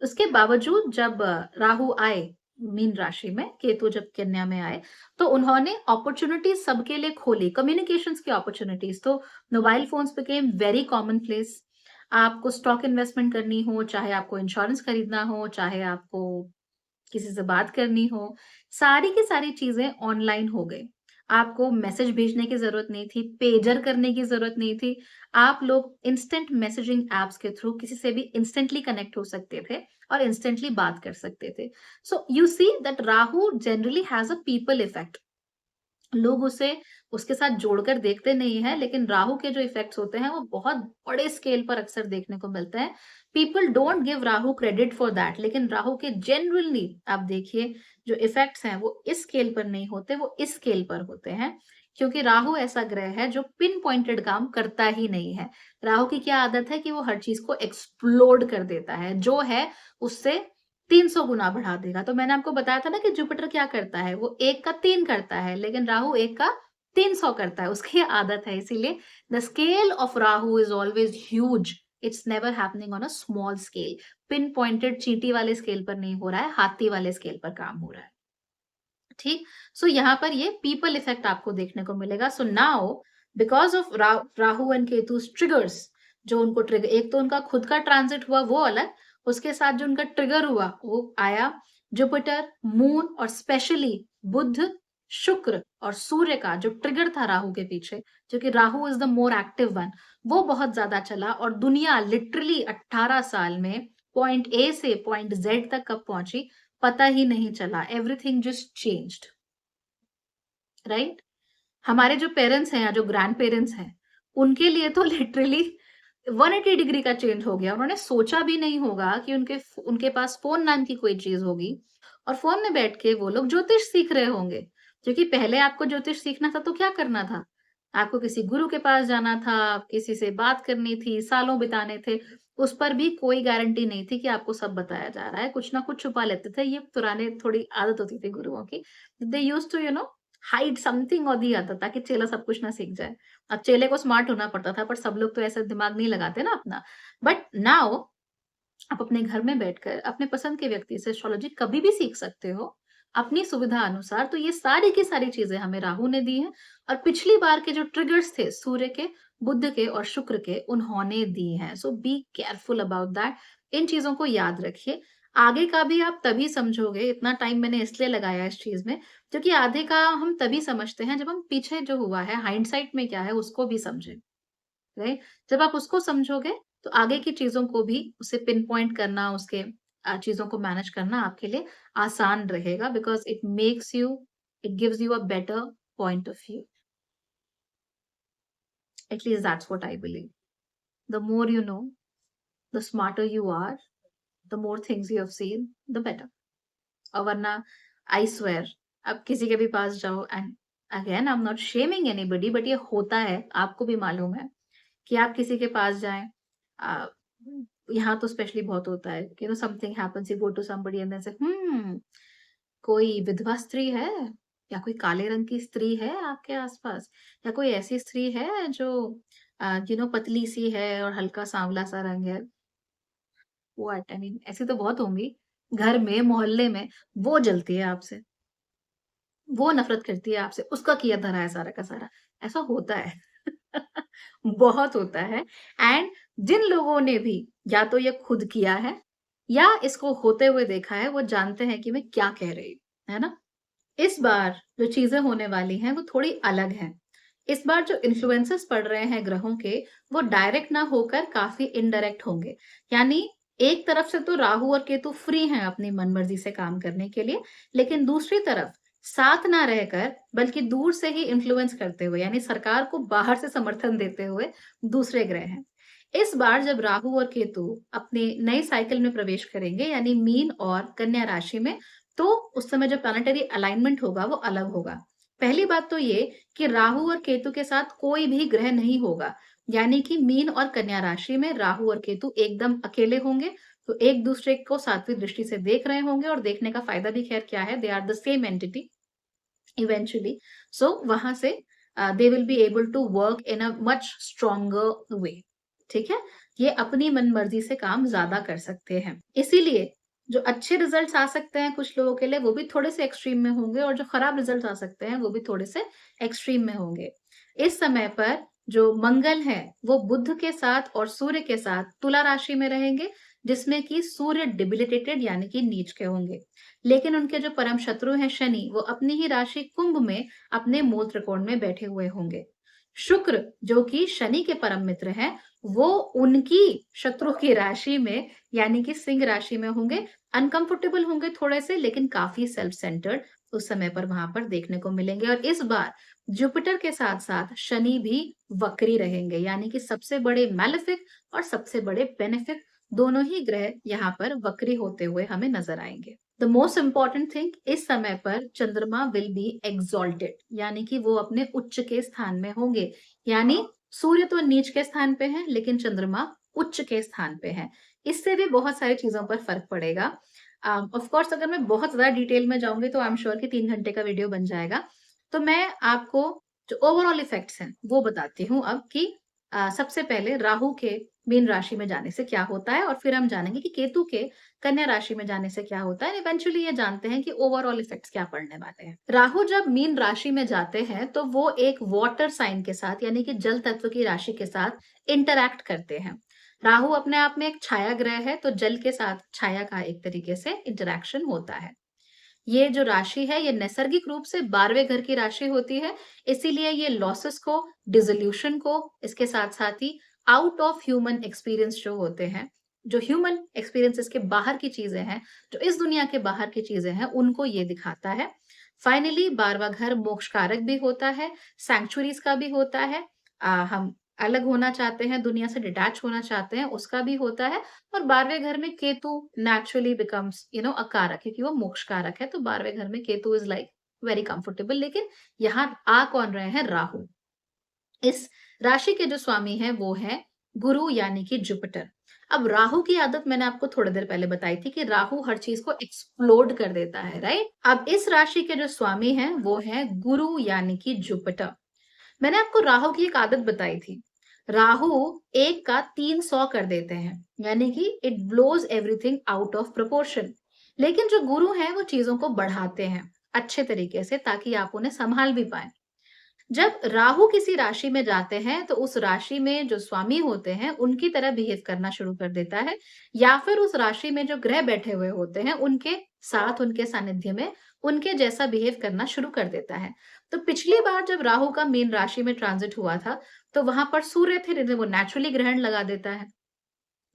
उसके बावजूद जब राहु आए मीन राशि में, केतु जब कन्या में आए, तो उन्होंने अपॉर्च्युनिटीज़ सबके लिए खोली, कम्युनिकेशंस की अपॉर्च्युनिटीज़। तो मोबाइल फ़ोन्स बिकेम वेरी कॉमनप्लेस। आपको स्टॉक इन्वेस्टमेंट करनी हो, चाहे आपको इंश्योरेंस खरीदना हो, चाहे आपको किसी से बात करनी हो, सारी की सारी चीज़ें ऑनलाइन हो गई। आपको मैसेज भेजने की ज़रूरत नहीं थी, पेजर करने की ज़रूरत नहीं थी। आप लोग इंस्टेंट मैसेजिंग ऐप्स के थ्रू किसी से भी इंस्टेंटली कनेक्ट हो सकते थे और इंस्टेंटली बात कर सकते थे। So you see that Rahu generally has a people effect. लोग उसे उसके साथ जोड़कर देखते नहीं हैं, लेकिन राहु के जो इफ़ेक्ट्स होते हैं, वो बहुत बड़े स्केल पर अक्सर देखने को मिलते हैं। People don't give Rahu credit for that, लेकिन राहु के जेन्युइनली आप देखिए जो इफ़ेक्ट्स हैं, वो इस स्केल पर नहीं होते, वो इस स्केल पर होते हैं। क्योंकि राहु ऐसा ग्रह है जो पिन पॉइंटेड काम करता ही नहीं है। राहु की क्या आदत है कि वो हर चीज़ को एक्सप्लोड कर देता है, जो है उससे 300 गुना बढ़ा देगा। तो मैंने आपको बताया था ना कि जुपिटर क्या करता है, वो 1 का 3 करता है, लेकिन राहु 1 का 300 करता है, उसकी आदत है। इसीलिए the scale of Rahu is always huge, it's never happening on a small scale. Pin pointed चींटी वाले स्केल पर नहीं हो रहा है, हाथी वाले स्केल पर काम हो रहा है। ठीक? सो यहाँ पर ये पीपल इफेक्ट आपको देखने को मिलेगा। So now because of Rahu and Ketu's triggers, जो उनको ट्रिगर, एक तो उनका खुद का ट्रांजिट हुआ वो अलग, उसके साथ जो उनका ट्रिगर हुआ वो आया जुपिटर, मून और स्पेशली बुध, शुक्र और सूर्य का जो ट्रिगर था राहु के पीछे, जो कि Rahu is the more active one, वो बहुत ज़्यादा चला और दुनिया लिटरली 18 साल में पॉइंट ए से पॉइंट ज़ेड तक कब पहुँची पता ही नहीं चला, एवरीथिंग जस्ट चेंज्ड, राइट? हमारे जो पेरेंट्स हैं या जो ग्रैंड पेरेंट्स हैं, उनके लिए तो लिटरली 180 डिग्री का चेंज हो गया। उन्होंने सोचा भी नहीं होगा कि उनके पास फ़ोन नाम की कोई चीज़ होगी और फ़ोन में बैठ के वो लोग ज्योतिष सीख रहे होंगे। क्योंकि पहले आपको ज्योतिष सीखना था तो क्या करना था? आपको किसी गुरु के पास जाना था, किसी से बात करनी थी, सालों बिताने थे। उस पर भी कोई गारंटी नहीं थी कि आपको सब बताया जा रहा है, कुछ ना कुछ छुपा लेते थे। ये पुराने थोड़ी आदत होती थी गुरुओं की। They used to hide something और द अदर ताकि चेला सब कुछ ना सीख जाए। अब चेले को स्मार्ट होना पड़ता था, पर सब लोग तो ऐसा दिमाग नहीं लगाते ना अपना। बट नाउ आप अपने घर में बैठकर अपने पसंद के व्यक्ति से एस्ट्रोलॉजी कभी भी सीख सकते हो, अपनी सुविधा अनुसार। तो ये सारी की सारी चीज़ें हमें राहु ने दी हैं और पिछली बार के जो ट्रिगर्स थे सूर्य के, बुध के और शुक्र के, उन्होंने दी हैं। सो बी केयरफुल अबाउट दैट। इन चीज़ों को याद रखिए। आगे का भी आप तभी समझोगे, इतना टाइम मैंने इसलिए लगाया इस चीज़ में, क्योंकि आधे का हम तभी समझते हैं जब हम पीछे जो हुआ है, हाइंडसाइट में क्या है उसको भी समझें। राइट? जब आप उसको समझोगे, तो आगे की चीज़ों को भी उसे पिन पॉइंट करना, उसके चीज़ों को मैनेज करना आपके लिए आसान रहेगा because it gives you a better point of view. At least that's what I believe. The more you know, the smarter you are, the more things you have seen, the better. और वरना I swear आप किसी के भी पास जाओ and again I am not shaming anybody but ये होता है, आपको भी मालूम है। कि आप किसी के पास जाएँ, अ, यहाँ तो स्पेशली बहुत होता है कि something happens, you go to somebody and then say कोई विधवा स्त्री है या कोई काले रंग की स्त्री है आपके आस-पास या कोई ऐसी स्त्री है जो पतली सी है और हल्का सांवला-सा रंग है। व्हाट आई मीन ऐसी तो बहुत होंगी, घर में, मोहल्ले में, वो जलती है आपसे, वो नफ़रत करती है आपसे, उसका किया धरा है सारा का सारा, ऐसा होता है। बहुत होता है एंड जिन लोगों ने भी या तो ये खुद किया है या इसको होते हुए देखा है, वो जानते हैं कि मैं क्या कह रही हूँ, है ना? इस बार जो चीज़ें होने वाली हैं, वो थोड़ी अलग हैं। इस बार जो इन्फ्लुएंसेस पड़ रहे हैं ग्रहों के, वो डायरेक्ट ना होकर काफ़ी इनडायरेक्ट होंगे। यानी एक तरफ से तो राहु और केतु फ्री हैं अपनी मनमर्ज़ी से काम करने के लिए, लेकिन दूसरी तरफ साथ ना रहकर बल्कि दूर से ही इन्फ्लुएंस करते हुए, यानी सरकार को बाहर से समर्थन देते हुए दूसरे ग्रह हैं। इस बार जब राहु और केतु अपने नए साइकिल में प्रवेश करेंगे, यानी मीन और कन्या राशि में, तो उस समय जो प्लानेटरी अलाइनमेंट होगा वो अलग होगा। पहली बात तो ये कि राहु और केतु के साथ कोई भी ग्रह नहीं होगा, यानी कि मीन और कन्या राशि में राहु और केतु एकदम अकेले होंगे। तो एक दूसरे को सात्विक दृष्टि से देख रहे होंगे, और देखने का फायदा भी खैर क्या है, they are the same entity eventually. So वहां से they will be able to work in a much stronger way. ठीक है, ये अपनी मन मर्जी से काम ज्यादा कर सकते हैं, इसीलिए जो अच्छे रिजल्ट्स आ सकते हैं कुछ लोगों के लिए वो भी थोड़े से एक्सट्रीम में होंगे, और जो खराब रिजल्ट्स आ सकते हैं वो भी थोड़े से एक्सट्रीम में होंगे। इस समय पर जो मंगल है वो बुध के साथ और सूर्य के साथ तुला राशि में रहेंगे, जिसमें कि सूर्य डिबिलिटेटेड यानी कि नीच के होंगे। लेकिन उनके जो परम शत्रु हैं शनि, वो अपनी ही राशि कुंभ में अपने मूल त्रिकोण में बैठे हुए होंगे। शुक्र जो कि शनि के परम मित्र हैं, वो उनकी शत्रु की राशि में यानी कि सिंह राशि में होंगे। अनकंफर्टेबल होंगे थोड़े से, लेकिन काफी सेल्फ सेंटर्ड उस समय पर वहां पर देखने को मिलेंगे। और इस बार जुपिटर के साथ साथ शनि भी वक्री रहेंगे, यानी कि सबसे बड़े मैलेफिक और सबसे बड़े बेनिफिक दोनों ही ग्रह यहाँ पर वक्री होते हुए हमें नजर आएंगे। द मोस्ट इंपॉर्टेंट थिंग, इस समय पर चंद्रमा विल बी एक्सॉल्टेड, यानी कि वो अपने उच्च के स्थान में होंगे। यानी सूर्य तो नीच के स्थान पे है, लेकिन चंद्रमा उच्च के स्थान पे है। इससे भी बहुत सारी चीजों पर फर्क पड़ेगा। ऑफ कोर्स अगर मैं बहुत ज्यादा डिटेल में जाऊंगी तो आई एम श्योर कि 3 घंटे का वीडियो बन जाएगा। तो मैं आपको जो ओवरऑल इफेक्ट्स हैं वो बताती हूँ अब कि सबसे पहले राहु के मीन राशि में जाने से क्या होता है, और फिर हम जानेंगे कि केतु के कन्या राशि में जाने से क्या होता है। इवेंचुअली ये जानते हैं कि ओवरऑल इफेक्ट्स क्या पड़ने वाले हैं। राहु जब मीन राशि में जाते हैं तो वो एक वाटर साइन के साथ, यानी कि जल तत्व की राशि के साथ इंटरैक्ट करते हैं। राहु अपने आप में एक छाया ग्रह है, तो जल के साथ छाया का एक तरीके से इंटरैक्शन होता है। ये जो राशि है ये नैसर्गिक रूप से 12वें घर की राशि होती है, इसीलिए ये लॉसेस को, डिसोल्यूशन को, इसके साथ साथ ही आउट ऑफ ह्यूमन एक्सपीरियंस जो होते हैं, जो ह्यूमन एक्सपीरियंसेस के बाहर की चीजें हैं, जो इस दुनिया के बाहर की चीजें हैं, उनको ये दिखाता है। फाइनली 12वां घर मोक्ष कारक भी होता है, सैंक्चुरीज का भी होता है। हम अलग होना चाहते हैं, दुनिया से डिटैच होना चाहते हैं, उसका भी होता है। और 12वें घर में केतु नेचुरली बिकम्स अ कारक, क्योंकि वो मोक्ष कारक है। तो 12वें घर में Ketu is like very comfortable. लेकिन यहाँ आ कौन रहे हैं? राहु। इस राशि के जो स्वामी हैं वो है गुरु, यानी कि जुपिटर। अब राहु की आदत मैंने आपको थोड़ी देर पहले बताई थी कि राहु हर चीज को एक्सप्लोड कर देता है, राइट। अब इस राशि के जो स्वामी हैं वो है गुरु, यानी कि जुपिटर। मैंने आपको राहु की एक आदत बताई थी। राहु एक का 300 कर देते हैं, यानी कि it blows everything out of proportion. लेकिन जो गुरु हैं वो चीजों को बढ़ाते हैं अच्छे तरीके से, ताकि आप उन्हें संभाल भी पाए। जब राहु किसी राशि में जाते हैं तो उस राशि में जो स्वामी होते हैं उनकी तरह बिहेव करना शुरू कर देता है, या फिर उस राशि में जो ग्रह बैठे हुए होते हैं उनके साथ, उनके सानिध्य में उनके जैसा बिहेव करना शुरू कर देता है। तो पिछली बार जब राहु का मीन राशि में ट्रांजिट हुआ था तो वहां पर सूर्य थे, जिन्हें वो नेचुरली ग्रहण लगा देता है।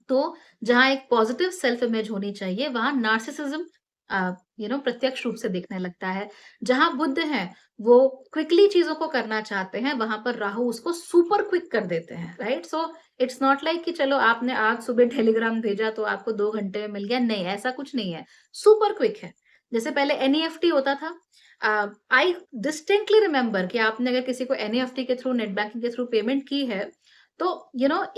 तो जहाँ एक पॉजिटिव सेल्फ इमेज होनी चाहिए वहां नार्सिसिज्म प्रत्यक्ष रूप से दिखने लगता है। जहां बुद्ध है वो क्विकली चीजों को करना चाहते हैं, वहां पर राहु उसको सुपर क्विक कर देते हैं, right. So it's not like कि चलो आपने आज सुबह टेलीग्राम भेजा तो आपको 2 घंटे में मिल गया, नहीं, ऐसा कुछ नहीं है। सुपर क्विक है। जैसे पहले एनईएफटी होता था। आई डिस्टिंक्टली रिमेम्बर कि आपने अगर किसी को एनईएफटी के थ्रू, नेट बैंकिंग के थ्रू पेमेंट की है तो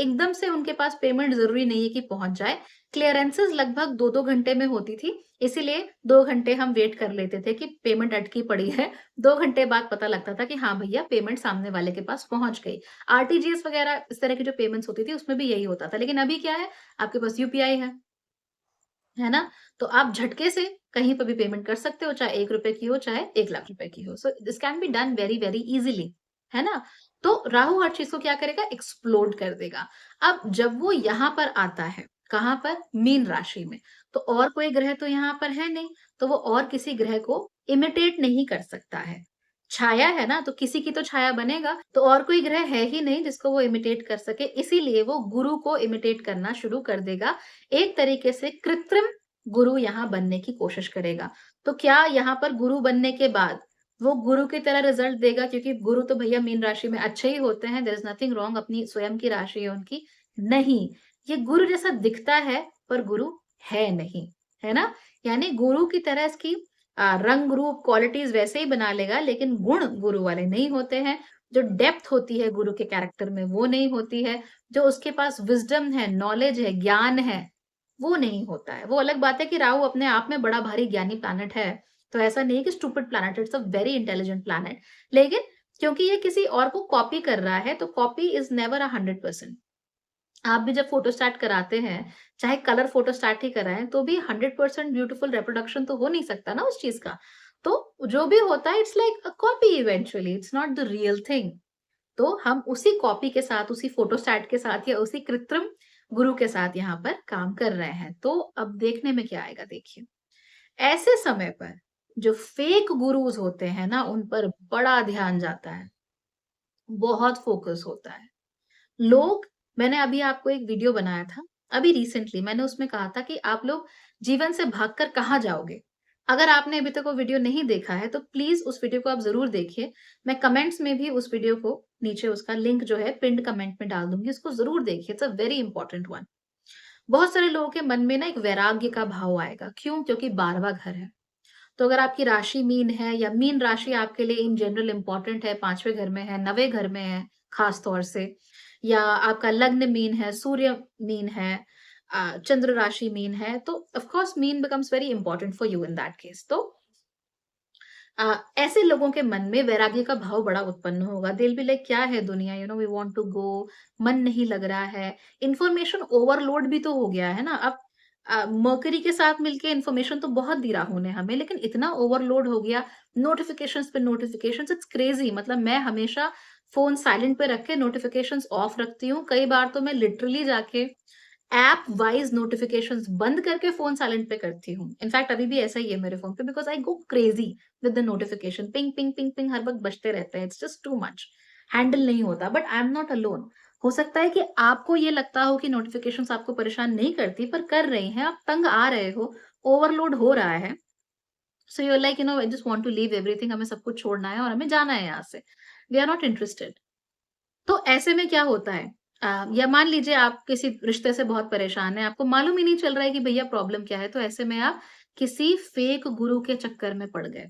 एकदम से उनके पास पेमेंट जरूरी नहीं है कि पहुंच जाए। क्लियरेंसेस लगभग 2-2 घंटे में होती थी, इसीलिए 2 घंटे हम वेट कर लेते थे कि पेमेंट अटकी पड़ी है। 2 घंटे बाद पता लगता था कि हाँ भैया पेमेंट सामने वाले के पास पहुंच गई। आरटीजीएस वगैरह इस तरह की जो पेमेंट्स होती थी उसमें भी यही होता था। लेकिन अभी क्या है, आपके पास यूपीआई है ना? तो आप झटके से कहीं पर भी पेमेंट कर सकते हो, चाहे ₹1 की हो, चाहे 1,00,000 की हो। So this can be done very very easily, है ना? तो राहु हर चीज को क्या करेगा? एक्सप्लोड कर देगा। अब जब वो यहाँ पर आता है, कहाँ पर? मीन राशि में। तो और कोई ग्रह तो यहाँ पर है नहीं, तो वो और किसी ग्रह को इमिटेट नहीं कर सकता है। छाया है ना, तो किसी की तो छाया बनेगा, तो और कोई ग्रह है ही नहीं जिसको वो इमिटेट कर सके, इसीलिए वो गुरु को इमिटेट करना शुरू कर देगा। एक तरीके से कृत्रिम गुरु यहाँ बनने की कोशिश करेगा। तो क्या यहाँ पर गुरु बनने के बाद वो गुरु की तरह रिजल्ट देगा? क्योंकि गुरु तो भैया मीन राशि में अच्छे ही होते हैं, देयर इज़ नथिंग रॉन्ग, अपनी स्वयं की राशि है उनकी। नहीं, ये गुरु जैसा दिखता है पर गुरु है नहीं, है ना? यानी गुरु की तरह इसकी रंग, रूप, क्वालिटीज़ वैसे ही बना लेगा लेकिन गुण गुरु वाले नहीं होते हैं। जो डेप्थ होती है गुरु के कैरेक्टर में वो नहीं होती है। जो उसके पास विज़डम है, नॉलेज है, ज्ञान है, वो नहीं होता है। वो अलग बात है कि राहु अपने आप में बड़ा भारी ज्ञानी प्लैनेट है, तो ऐसा नहीं है कि stupid planet, it's a very intelligent planet. लेकिन क्योंकि ये किसी और को कॉपी कर रहा है, तो कॉपी इज़ नेवर अ 100%। आप भी जब फोटोस्टैट कराते हैं, चाहे कलर फोटोस्टैट ही कराएँ, तो भी 100% ब्यूटीफुल रिप्रोडक्शन तो हो नहीं सकता ना उस चीज़ का। तो जो भी होता है it's like a copy eventually, it's not the real thing. तो हम उसी कॉपी के साथ, उसी फोटोस्टैट के साथ या उसी कृत्रिम गुरु के साथ यहाँ पर काम कर रहे हैं। तो अब देखने में क्या आएगा देखिए। ऐसे समय पर जो फेक गुरुज़ होते हैं ना, उन पर बड़ा ध्यान जाता है, बहुत फ़ोकस होता है। लोग मैंने अभी आपको एक वीडियो बनाया था, अभी रिसेंटली मैंने उसमें कहा था कि आप लोग जीवन से भागकर कहाँ जाओगे? अगर आपने अभी तक वो वीडियो नहीं देखा है, तो प्लीज़ उस वीडियो को आप ज़रूर देखिए। मैं कमेंट्स में भी उस वीडियो को नीचे उसका लिंक जो है पिन्ड कमेंट में डाल दूँगी, उसको ज़रूर देखिए, it's a very important one. बहुत सारे लोगों के मन में ना एक वैराग्य का भाव आएगा, क्यों? क्योंकि 12वाँ घर है। तो अगर आपकी राशि मीन है या मीन राशि आपके लिए इन जनरल इम्पोर्टेंट है, 5वें घर में है, 9वें घर में है, खास तौर से, या आपका लग्न मीन है, सूर्य मीन है, चंद्र राशि मीन है, तो of course mean becomes very important for you in that case. तो ऐसे लोगों के मन में वैराग्य का भाव बड़ा उत्पन्न होगा। दे विल बी लाइक, क्या है दुनिया, वी वांट टू गो, मन नहीं लग रहा है। इन्फॉर्मेशन ओवरलोड भी तो हो गया है ना। अब मर्करी के साथ मिलके इन्फॉर्मेशन तो बहुत दी राहु ने हमें, लेकिन इतना ओवरलोड हो गया, नोटिफिकेशंस पे नोटिफिकेशंस, इट्स क्रेजी। मतलब मैं हमेशा फ़ोन साइलेंट पे रख के नोटिफिकेशंस ऑफ रखती हूँ। कई बार तो मैं लिटरली जाके ऐप वाइज़ नोटिफ़िकेशंस बंद करके फ़ोन साइलेंट पे करती हूँ। इनफैक्ट अभी भी ऐसा ही है मेरे फ़ोन पे, because I go crazy with the notification, ping, ping, ping, ping हर वक़्त बजते रहते हैं। It's just too much, handle नहीं होता। But I am not alone. हो सकता है कि आपको ये लगता हो कि नोटिफ़िकेशंस आपको परेशान नहीं करती, पर कर रही हैं, आप तंग आ रहे हो, ओवरलोड हो रहा है। So you are like, I just want to leave everything, हमें सब कुछ छोड़ना है और हमें जाना है यहाँ से। We are not interested. तो ऐसे में क्या होता है, या मान लीजिए आप किसी रिश्ते से बहुत परेशान हैं, आपको मालूम ही नहीं चल रहा है कि भैया प्रॉब्लम क्या है, तो ऐसे में आप किसी फेक गुरु के चक्कर में पड़ गए,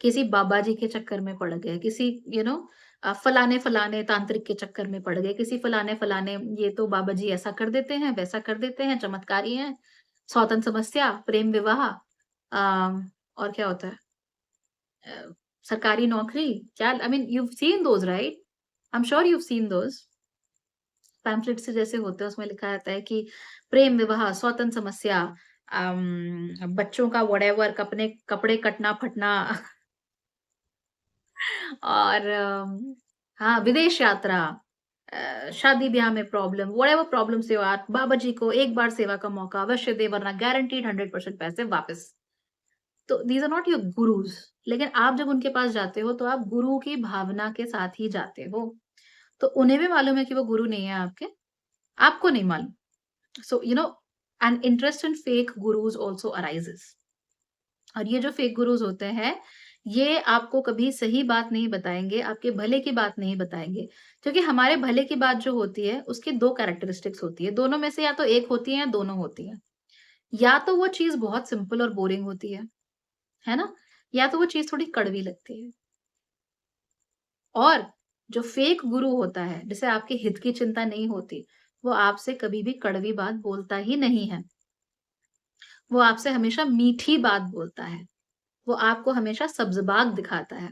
किसी बाबा जी के चक्कर में पड़ गए, किसी फलाने-फलाने तांत्रिक के चक्कर में पड़ गए, किसी फलाने-फलाने, ये तो बाबा जी ऐसा कर देते हैं, वैसा कर देते हैं, चमत्कारी हैं, सौतन समस्या, प्रेम विवाह, और क्या होता है, अ, सरकारी नौकरी, क्या, I mean you have scene those right? I am sure you have scene those. Pamphlet से जैसे होते हैं, उसमें लिखा रहता है कि प्रेम विवाह, सौतन समस्या, बच्चों का व्हाटएवर, कपने कपड़े कटना-फटना और हाँ, विदेश यात्रा, शादी-ब्याह में problem, whatever problems you are, बाबा जी को एक बार सेवा का मौका अवश्य दें, वरना गारंटीड 100% पैसे वापस। तो these are not your gurus. लेकिन आप जब उनके पास जाते हो, तो आप गुरु की भावना के साथ ही जाते हो। तो उन्हें भी मालूम है कि वो गुरु नहीं है आपके, आपको नहीं मालूम। So, an interest in fake gurus also arises. और ये जो फेक गुरुज होते हैं, ये आपको कभी सही बात नहीं बताएँगे, आपके भले की बात नहीं बताएँगे। क्योंकि हमारे भले की बात जो होती है, उसकी 2 कैरेक्टरिस्टिक्स होती है। दोनों में से या तो एक होती है या दोनों होती हैं। या तो वो चीज़ बहुत सिंपल और बोरिंग होती है ना? या तो वो चीज़ थोड़ी कड़वी लगती है। और जो फेक गुरु होता है, जिसे आपके हित की चिंता नहीं होती, वो आपसे कभी भी कड़वी बात बोलता ही नहीं है। वो आपसे हमेशा मीठी बात बोलता है। वो आपको हमेशा सब्ज़-बाग दिखाता है।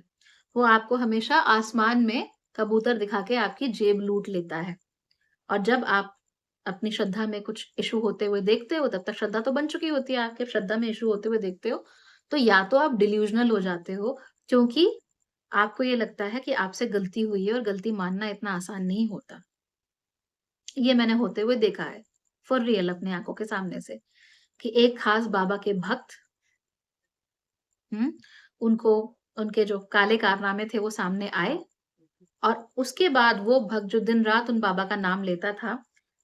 वो आपको हमेशा आसमान में कबूतर दिखा के आपकी जेब लूट लेता है। और जब आप अपनी श्रद्धा में कुछ इश्यू होते हुए देखते हो, तब तक श्रद्धा तो बन चुकी होती है आपकी, अब श्रद्धा में इश्यू होते हुए देखते हो, तो या तो आप डिल्यूज़नल हो जाते हो, क्योंकि आपको ये लगता है कि आपसे गलती हुई है और गलती मानना इतना आसान नहीं होता। ये मैंने होते हुए देखा है, फॉर रियल अपनी आँखों के सामने से, कि एक खास बाबा के भक्त, हुँ, उनको उनके जो काले कारनामे थे वो सामने आए, और उसके बाद वो भक्त जो दिन-रात उन बाबा का नाम लेता था,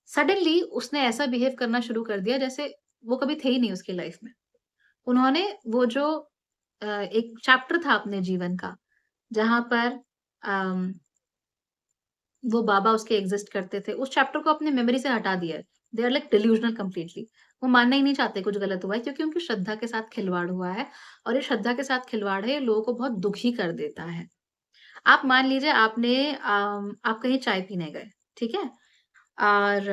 सडनली उसने ऐसा बिहेव करना शुरू कर दिया जैसे वो कभी थे ही नहीं उसकी लाइफ़ में। उन्होंने वो जो एक चैप्टर था अपने जीवन का, जहाँ पर अम, वो बाबा उसके एग्ज़िस्ट करते थे। उस चैप्टर को अपने मेमोरी से हटा दिया है। They are like delusional completely. वो मानना ही नहीं चाहते कुछ गलत हुआ है क्योंकि उनकी श्रद्धा के साथ खिलवाड़ हुआ है और ये श्रद्धा के साथ खिलवाड़ है, ये लोगों को बहुत दुखी कर देता है। आप मान लीजिए आप कहीं चाय पीने गए, ठीक है? और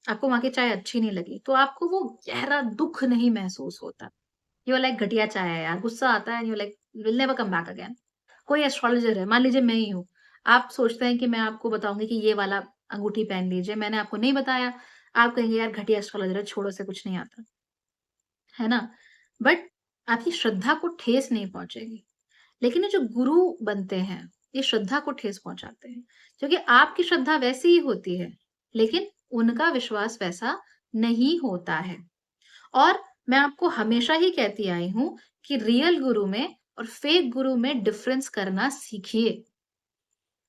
आपको वहाँ की चाय अच्छी नहीं लगी, तो आपको वो गहरा दुःख नहीं महसूस होता। यू आर लाइक घटिया चाय है यार, गुस्सा आता है and you like will never come back again. कोई एस्ट्रोलॉजर है, मान लीजिए मैं ही हूँ, आप सोचते हैं कि मैं आपको बताऊँगी कि ये वाला अंगूठी पहन लीजिए, मैंने आपको नहीं बताया, आप कहेंगे यार घटिया एस्ट्रोलॉजर है, छोड़ो उसे कुछ नहीं आता, है ना? बट आपकी श्रद्धा को ठेस नहीं पहुँचेगी। लेकिन ये जो गुरु बनते हैं, ये श्रद्धा को ठेस पहुँचाते हैं, क्योंकि आपकी श्रद्धा वैसी ही होती है, लेकिन उनका विश्वास वैसा नहीं होता है। और मैं आपको हमेशा ही कहती आई हूँ कि रियल गुरु में और फेक गुरु में डिफरेंस करना सीखिए।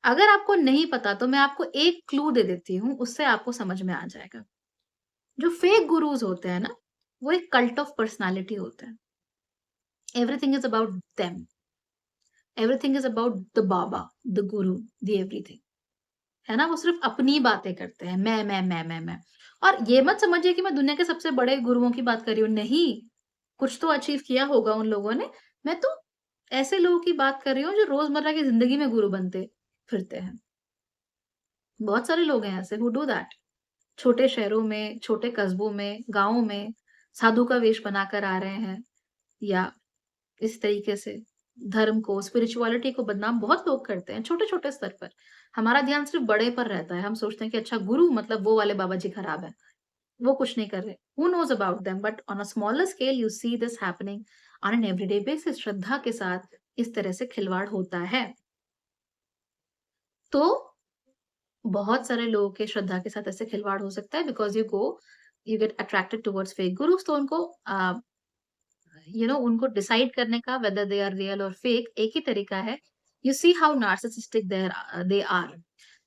अगर आपको नहीं पता तो मैं आपको एक क्लू दे देती हूँ, उससे आपको समझ में आ जाएगा। जो फेक गुरुज़ होते हैं ना, वो एक कल्ट ऑफ पर्सनैलिटी होते हैं। Everything is about them, everything is about the Baba, the Guru, the everything. है ना? वो सिर्फ़ अपनी बातें करते हैं, मैं। और ये मत समझिए कि मैं दुनिया के सबसे बड़े गुरुओं की बात कर रही हूँ, नहीं। कुछ तो अचीव किया होगा उन लोगों ने। मैं तो ऐसे लोगों की बात कर रही हूँ जो रोज़मर्रा की ज़िंदगी में गुरु बनते फिरते हैं। बहुत सारे लोग हैं ऐसे हू डू दैट। छोटे शहरों में, छोटे कस्बों में, गाँवों में साधु का वेश बनाकर आ रहे हैं या इस तरीके से धर्म को, स्पिरिचुअलिटी को बदनाम बहुत लोग करते हैं, छोटे-छोटे स्तर पर। हमारा ध्यान सिर्फ़ बड़े पर रहता है। हम सोचते हैं कि अच्छा गुरु मतलब वो वाले बाबा जी खराब हैं, वो कुछ नहीं कर रहे। Who knows about them but on a smaller scale you see this happening on an everyday basis. Shraddha के साथ इस तरह से खिलवाड़ होता है। तो बहुत सारे लोगों के श्रद्धा के साथ ऐसे खिलवाड़ हो सकता है because you get attracted towards fake gurus तो उनको उनको डिसाइड करने का वेदर दे आर रियल और फेक एक ही तरीका है। You see how narcissistic they are.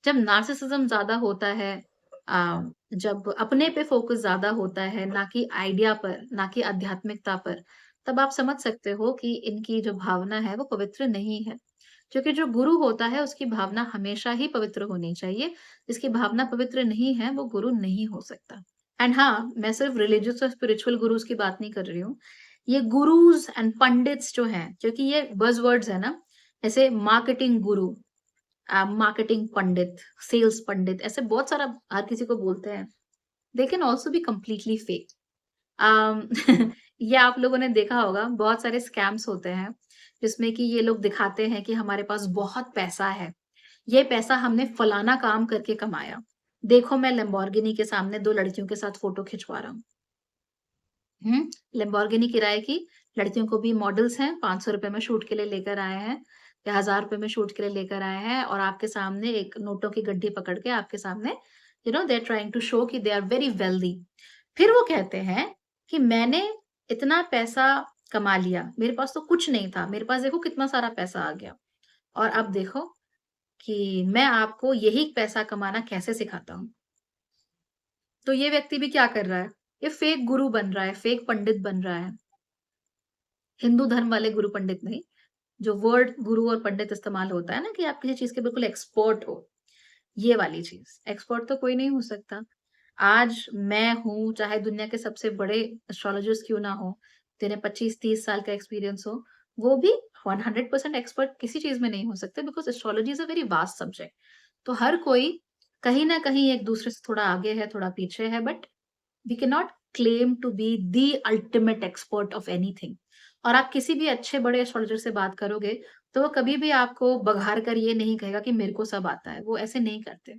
जब नार्सिसिज्म ज़्यादा होता है, जब अपने पे फ़ोकस ज़्यादा होता है, ना कि आइडिया पर, ना कि आध्यात्मिकता पर, तब आप समझ सकते हो कि इनकी जो भावना है, वो पवित्र नहीं है। क्योंकि जो गुरु होता है, उसकी भावना हमेशा ही पवित्र होनी चाहिए। जिसकी भावना पवित्र नहीं है, वो गुरु नहीं हो सकता। एंड हाँ, मैं सिर्फ रिलिजियस और स्पिरिचुअल गुरुज़ की बात नहीं कर रही हूँ। ये गुरुज़ एंड पंडित्स जो हैं, क्योंकि ये बज़वर्ड्स हैं ना, जैसे मार्केटिंग गुरु, मार्केटिंग पंडित, सेल्स पंडित, ऐसे बहुत सारा हर किसी को बोलते हैं। They can also be completely fake. Um, ये आप लोगों ने देखा होगा, बहुत सारे स्कैम्स होते हैं, जिसमें कि ये लोग दिखाते हैं कि हमारे पास बहुत पैसा है। ये पैसा हमने फलाना काम करके कमाया। देखो मैं लैम्बोर्गिनी के सामने 2 लड़कियों के साथ फ़ोटो खिंचवा रहा हूँ। हुँ, लैम्बोर्गिनी किराए की, लड़कियों को भी मॉडल्स हैं, ₹500 में शूट के लिए लेकर आए हैं या ₹1000 में शूट के लिए लेकर आए हैं और आपके सामने एक नोटों की गड्डी पकड़ के आपके सामने they are trying to show कि दे आर वेरी वेल्दी। फिर वो कहते हैं कि मैंने इतना पैसा कमा लिया, मेरे पास तो कुछ नहीं था, मेरे पास देखो कितना सारा पैसा आ गया और अब देखो कि मैं आपको यही पैसा कमाना कैसे सिखाता हूँ। तो ये व्यक्ति भी क्या कर रहा है? ये फेक गुरु बन रहा है, फेक पंडित बन रहा है। हिंदू धर्म वाले गुरु पंडित नहीं, जो वर्ड गुरु और पंडित इस्तेमाल होता है ना कि आप किसी चीज़ के बिल्कुल एक्सपर्ट हो, ये वाली चीज़। एक्सपर्ट तो कोई नहीं हो सकता। आज मैं हूँ, चाहे दुनिया के सबसे बड़े एस्ट्रोलॉजर्स क्यों ना हो, जिन्हें 25-30 साल का एक्सपीरियंस हो, वो भी 100% एक्सपर्ट किसी चीज़ में नहीं हो सकते because astrology is a very vast subject. तो हर कोई कहीं न कहीं एक-दूसरे से थोड़ा आगे है, थोड़ा पीछे है but we can not claim to be the ultimate expert of anything. और आप किसी भी अच्छे बड़े एस्ट्रोलॉजर से बात करोगे, तो वो कभी भी आपको बघार कर ये नहीं कहेगा कि मेरे को सब आता है, वो ऐसे नहीं करते।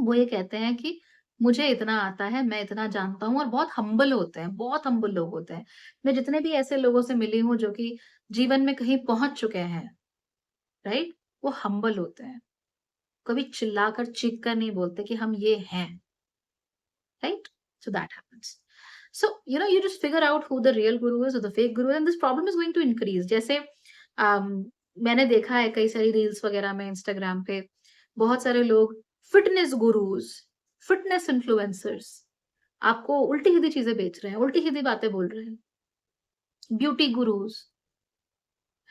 वो ये कहते हैं कि मुझे इतना आता है, मैं इतना जानता हूँ और बहुत हम्बल होते हैं, बहुत हम्बल लोग होते हैं। मैं जितने भी ऐसे लोगों से मिली हूँ जो कि जीवन में कहीं पहुँच चुके हैं, राइट? वो हम्बल होते हैं। कभी चिल्लाकर, चीख कर नहीं बोलते कि हम ये हैं, right? So that happens. So, you just figure out who the real guru is or the fake guru and this problem is going to increase. जैसे मैंने देखा है कई सारी रील्स वगैरह में इंस्टाग्राम पे बहुत सारे लोग फिटनेस गुरुज, फिटनेस इन्फ्लुएंसर्स आपको उल्टी-सीधी चीज़ें बेच रहे हैं, उल्टी-सीधी बातें बोल रहे हैं। ब्यूटी गुरुज,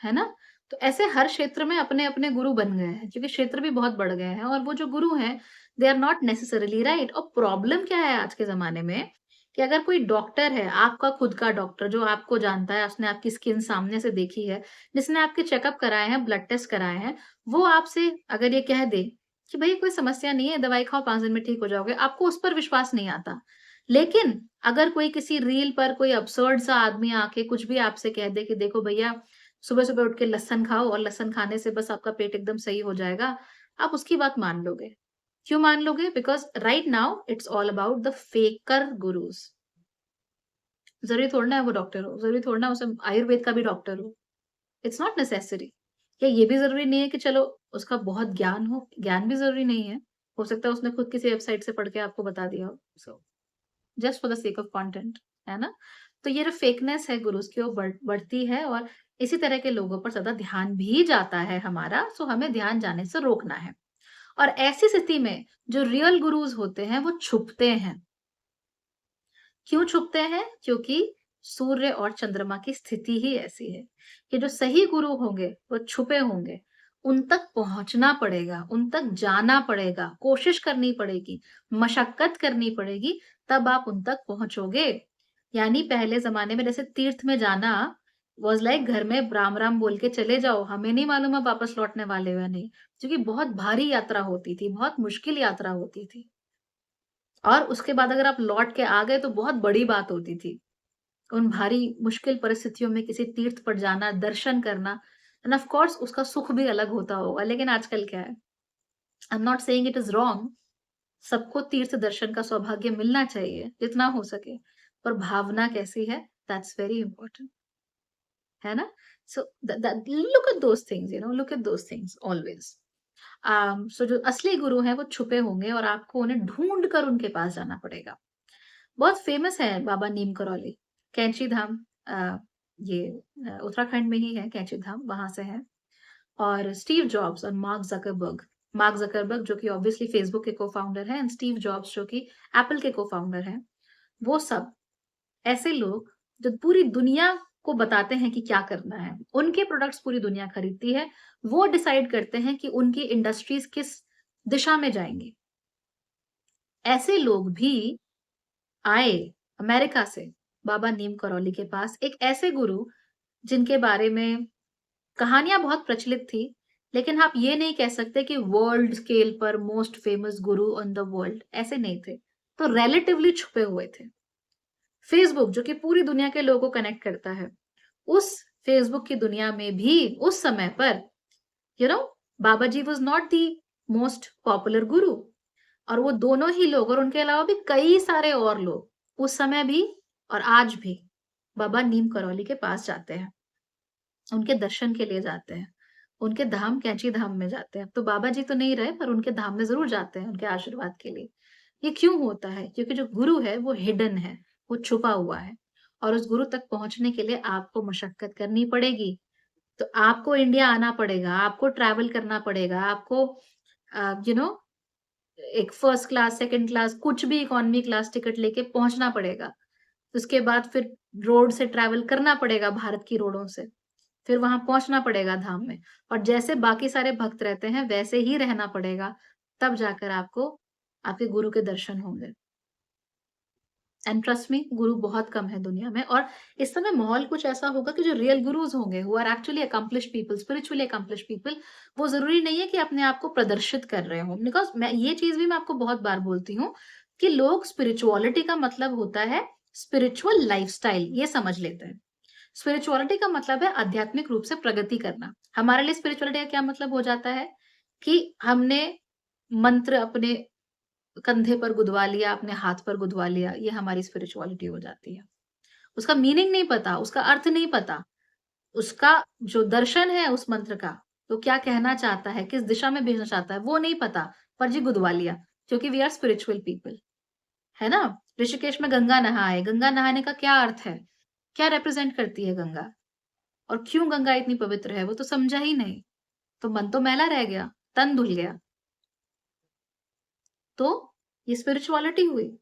है ना? तो ऐसे हर क्षेत्र में अपने-अपने गुरु बन गए हैं, क्योंकि क्षेत्र भी बहुत बढ़ गए हैं और वो जो गुरु हैं, they are not necessarily right. और प्रॉब्लम क्या है आज के ज़माने में, कि अगर कोई डॉक्टर है, आपका खुद का डॉक्टर जो आपको जानता है, उसने आपकी स्किन सामने से देखी है, जिसने आपके चेकअप कराए हैं, ब्लड टेस्ट कराए हैं, वो आपसे अगर ये कह दे कि भई कोई समस्या नहीं है, दवाई खाओ 5 दिन में ठीक हो जाओगे, आपको उस पर विश्वास नहीं आता। लेकिन अगर कोई किसी रील पर कोई अब्सर्ड सा आदमी आके कुछ भी आपसे कह दे कि देखो भैया, सुबह-सुबह उठ के लहसुन खाओ और लहसुन खाने से बस आपका पेट एकदम सही हो जाएगा, आप उसकी बात मान लोगे। क्यों मान लोगे? Because right now it's all about the फेकर Gurus. ज़रूरी थोड़ी ना है वो डॉक्टर हो, ज़रूरी थोड़ी ना उसे आयुर्वेद का भी डॉक्टर हो। It's not necessary. या ये भी ज़रूरी नहीं है कि चलो उसका बहुत ज्ञान हो, ज्ञान भी ज़रूरी नहीं है। हो सकता है उसने खुद किसी वेबसाइट से पढ़ के आपको बता दिया हो। So just for the sake of content, है ना? तो ये जो फेकनेस है गुरुज़ की वो बढ़ती है और इसी तरह के लोगों पर ज़्यादा ध्यान भी जाता है हमारा, सो हमें ध्यान जाने से रोकना है। और ऐसी स्थिति में जो रियल गुरुज़ होते हैं वो छुपते हैं। क्यों छुपते हैं? क्योंकि सूर्य और चंद्रमा की स्थिति ही ऐसी है कि जो सही गुरु होंगे, वो छुपे होंगे। उन तक पहुँचना पड़ेगा, उन तक जाना पड़ेगा, कोशिश करनी पड़ेगी, मशक्कत करनी पड़ेगी, तब आप उन तक पहुँचोगे। यानी पहले ज़माने में जैसे तीर्थ में जाना वाज़ लाइक घर में राम-राम बोल के चले जाओ, हमें नहीं मालूम आप वापस लौटने वाले हो या नहीं। क्योंकि बहुत भारी यात्रा होती थी, बहुत मुश्किल यात्रा होती थी। और उसके बाद अगर आप लौट के आ गए तो बहुत बड़ी बात होती थी। उन भारी मुश्किल परिस्थितियों में किसी तीर्थ पर जाना, दर्शन करना एंड ऑफ कोर्स उसका सुख भी अलग होता होगा। लेकिन आजकल क्या है? आई am not saying it is wrong. सबको तीर्थ दर्शन का सौभाग्य मिलना चाहिए, जितना हो सके। पर भावना कैसी है? दैट्स वेरी इम्पोर्टेंट, है ना? So the look at those things, look at those things always. सो जो असली गुरु हैं वो छुपे होंगे और आपको उन्हें ढूँढ कर उनके पास जाना पड़ेगा। बहुत फेमस है बाबा नीम करौली, कैंची धाम। ये उत्तराखंड में ही है कैंची धाम, वहाँ से है। और स्टीव जॉब्स और मार्क ज़करबर्ग जो कि ऑब्वियसली फेसबुक के को-फाउंडर हैं एंड स्टीव जॉब्स जो कि एप्पल के को-फाउंडर हैं। वो सब ऐसे लोग जो पूरी दुनिया को बताते हैं कि क्या करना है। उनके प्रोडक्ट्स पूरी दुनिया खरीदती है। वो डिसाइड करते हैं कि उनकी इंडस्ट्रीज़ किस दिशा में जाएँगी। ऐसे लोग भी आए अमेरिका से बाबा नीम करौली के पास, एक ऐसे गुरु जिनके बारे में कहानियाँ बहुत प्रचलित थी, लेकिन आप ये नहीं कह सकते कि वर्ल्ड स्केल पर most famous Guru in the world, ऐसे नहीं थे। तो रिलेटिवली छुपे हुए थे। फेसबुक जो कि पूरी दुनिया के लोगों को कनेक्ट करता है, उस फेसबुक की दुनिया में भी उस समय पर यू नो बाबा जी was not the most popular guru. और वो दोनों ही लोग और उनके अलावा भी कई सारे और लोग उस समय भी और आज भी बाबा नीम करौली के पास जाते हैं। उनके दर्शन के लिए जाते हैं। उनके धाम कैंची धाम में जाते हैं। अब तो बाबा जी तो नहीं रहे पर उनके धाम में ज़रूर जाते हैं उनके आशीर्वाद के लिए। ये क्यों होता है? क्योंकि जो गुरु है वो हिडन है, वो छुपा हुआ है और उस गुरु तक पहुँचने के लिए आपको मशक्कत करनी पड़ेगी। तो आपको इंडिया आना पड़ेगा, आपको ट्रैवल करना पड़ेगा, आपको यू नो एक फर्स्ट क्लास, सेकंड क्लास कुछ भी इकोनॉमी क्लास टिकट लेके पहुँचना पड़ेगा। उसके बाद फिर रोड से ट्रैवल करना पड़ेगा भारत की रोडों से। फिर वहाँ पहुँचना पड़ेगा धाम में और जैसे बाकी सारे भक्त रहते हैं वैसे ही रहना पड़ेगा। तब जाकर आपको आपके गुरु के दर्शन होंगे। एंड ट्रस्ट मी गुरु बहुत कम है दुनिया में और इस समय माहौल कुछ ऐसा होगा कि जो रियल गुरुज़ होंगे who are actually accomplished people, spiritually accomplished people, वो ज़रूरी नहीं है कि अपने आप को प्रदर्शित कर रहे हों। बिकॉज़ मैं ये चीज़ भी मैं आपको बहुत बार बोलती हूँ कि लोग स्पिरिचुअलिटी का मतलब होता है स्पिरिचुअल लाइफ़स्टाइल, ये समझ लेते हैं। स्पिरिचुअलिटी का मतलब है आध्यात्मिक रूप से प्रगति करना। हमारे लिए स्पिरिचुअलिटी का क्या मतलब हो जाता है कि हमने मंत्र अपने कंधे पर गुदवा लिया, अपने हाथ पर गुदवा लिया, ये हमारी स्पिरिचुअलिटी हो जाती है। उसका मीनिंग नहीं पता, उसका अर्थ नहीं पता, उसका जो दर्शन है उस मंत्र का, तो क्या कहना चाहता है, किस दिशा में भेजना चाहता है, वो नहीं पता, पर जी गुदवा लिया, क्योंकि वी आर स्पिरिचुअल पीपल, है ना? ऋषिकेश में गंगा नहाए, गंगा नहाने का क्या अर्थ है? क्या रिप्रेजेंट करती है गंगा? और क्यों गंगा इतनी पवित्र है, वो तो समझा ही नहीं। तो मन तो मैला रह गया, तन धुल गया। तो ये स्पिरिचुअलिटी हुई।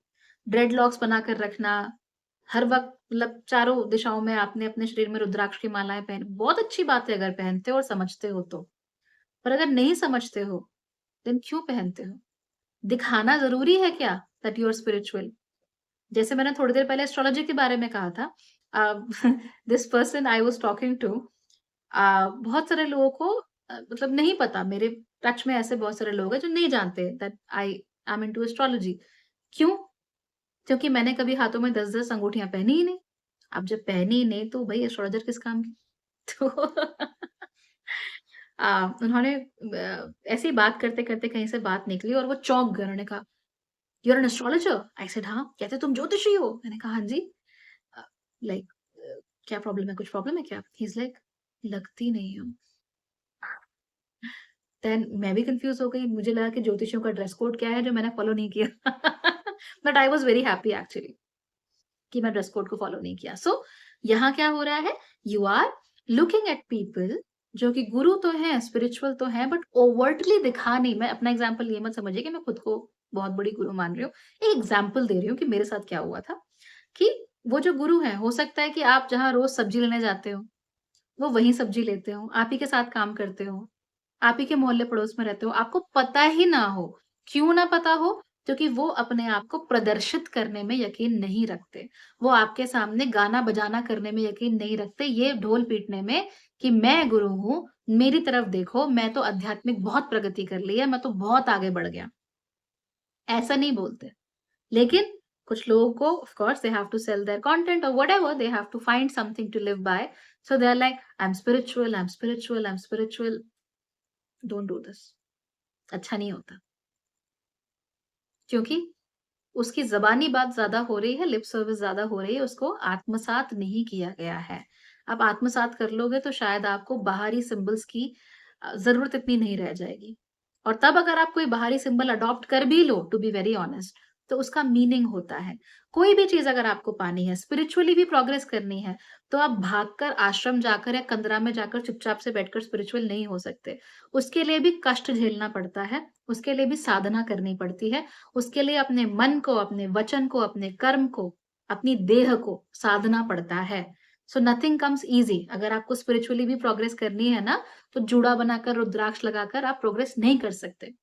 ड्रेडलॉक्स बनाकर रखना, हर वक़्त मतलब चारों दिशाओं में आपने अपने शरीर में रुद्राक्ष की मालाएँ पहन बहुत अच्छी बात है अगर पहनते हो और समझते हो तो। पर अगर नहीं समझते हो, देन क्यों पहनते हो? दिखाना ज़रूरी है क्या दैट यू आर स्पिरिचुअल? जैसे मैंने थोड़ी देर पहले एस्ट्रोलॉजी के बारे में कहा था। Uh, this person I was talking to बहुत सारे लोगों को मतलब नहीं पता मेरे टच में ऐसे बहुत सारे लोग हैं जो नहीं जानते that I am into astrology. क्यों? क्योंकि मैंने कभी हाथों में 10-10 अंगूठियाँ पहनी ही नहीं। अब जब पहनी ही नहीं तो भई एस्ट्रोलॉजर किस काम की? तो उन्होंने ऐसे ही बात करते-करते कहीं से बात निकली और वो चौंक गए। उन्होंने कहा, "you are an astrologer?" I said, "हाँ।" कहते, "तुम ज्योतिषी हो?" मैंने कहा, "हाँ जी।" अ, लाइक "क्या प्रॉब्लम है? कुछ प्रॉब्लम है क्या?" ही इज़ लाइक, "लगती नहीं हो।" देन मैं भी कन्फ्यूज़ हो गई। मुझे लगा कि ज्योतिषियों का ड्रेस कोड क्या है जो मैंने फॉलो नहीं किया। But I was very happy actually कि मैं ड्रेस कोड को फॉलो नहीं किया। सो यहाँ क्या हो रहा है? You are looking at people जो कि गुरु तो हैं, स्पिरिचुअल तो हैं बट ओवरटली दिखा नहीं। मैं अपना एग्ज़ाम्पल ये मत समझिए कि मैं खुद को बहुत बड़ी गुरु मान रही हूँ। एक एग्ज़ाम्पल दे रही हूँ कि मेरे साथ क्या हुआ था कि वो जो गुरु हैं, हो सकता है कि आप जहाँ रोज़ सब्ज़ी लेने जाते हो, वो वहीं सब्ज़ी लेते हों, आप ही के साथ काम करते हों। आप ही के मोहल्ले पड़ोस में रहते हो, आपको पता ही ना हो। क्यों ना पता हो? क्योंकि वो अपने आप को प्रदर्शित करने में यकीन नहीं रखते। वो आपके सामने गाना-बजाना करने में यकीन नहीं रखते, ये ढोल पीटने में कि मैं गुरु हूँ, मेरी तरफ देखो, मैं तो आध्यात्मिक बहुत प्रगति कर ली है, मैं तो बहुत आगे बढ़ गया। ऐसा नहीं बोलते। लेकिन कुछ लोगों को of course they have to sell their content और whatever they have to find something to live by. So they are like I am spiritual, I am spiritual, I am spiritual. Don't do this. अच्छा नहीं होता। क्योंकि उसकी ज़बानी बात ज़्यादा हो रही है, लिप सर्विस ज़्यादा हो रही है, उसको आत्मसात नहीं किया गया है। आप आत्मसात कर लोगे तो शायद आपको बाहरी सिम्बल्स की ज़रूरत इतनी नहीं रह जाएगी। और तब अगर आप कोई बाहरी सिंबल अडॉप्ट कर भी लो, टू बी वेरी ऑनेस्ट, तो उसका मीनिंग होता है। कोई भी चीज़ अगर आपको पानी है, स्पिरिचुअली भी प्रोग्रेस करनी है, तो आप भागकर आश्रम जाकर या कंदरा में जाकर चुपचाप से बैठकर स्पिरिचुअल नहीं हो सकते। उसके लिए भी कष्ट झेलना पड़ता है, उसके लिए भी साधना करनी पड़ती है। उसके लिए अपने मन को, अपने वचन को, अपने कर्म को, अपनी देह को साधना पड़ता है। So nothing comes easy. अगर आपको स्पिरिचुअली भी प्रोग्रेस करनी है ना, तो जूड़ा बनाकर, रुद्राक्ष लगाकर आप प्रोग्रेस नहीं कर सकते।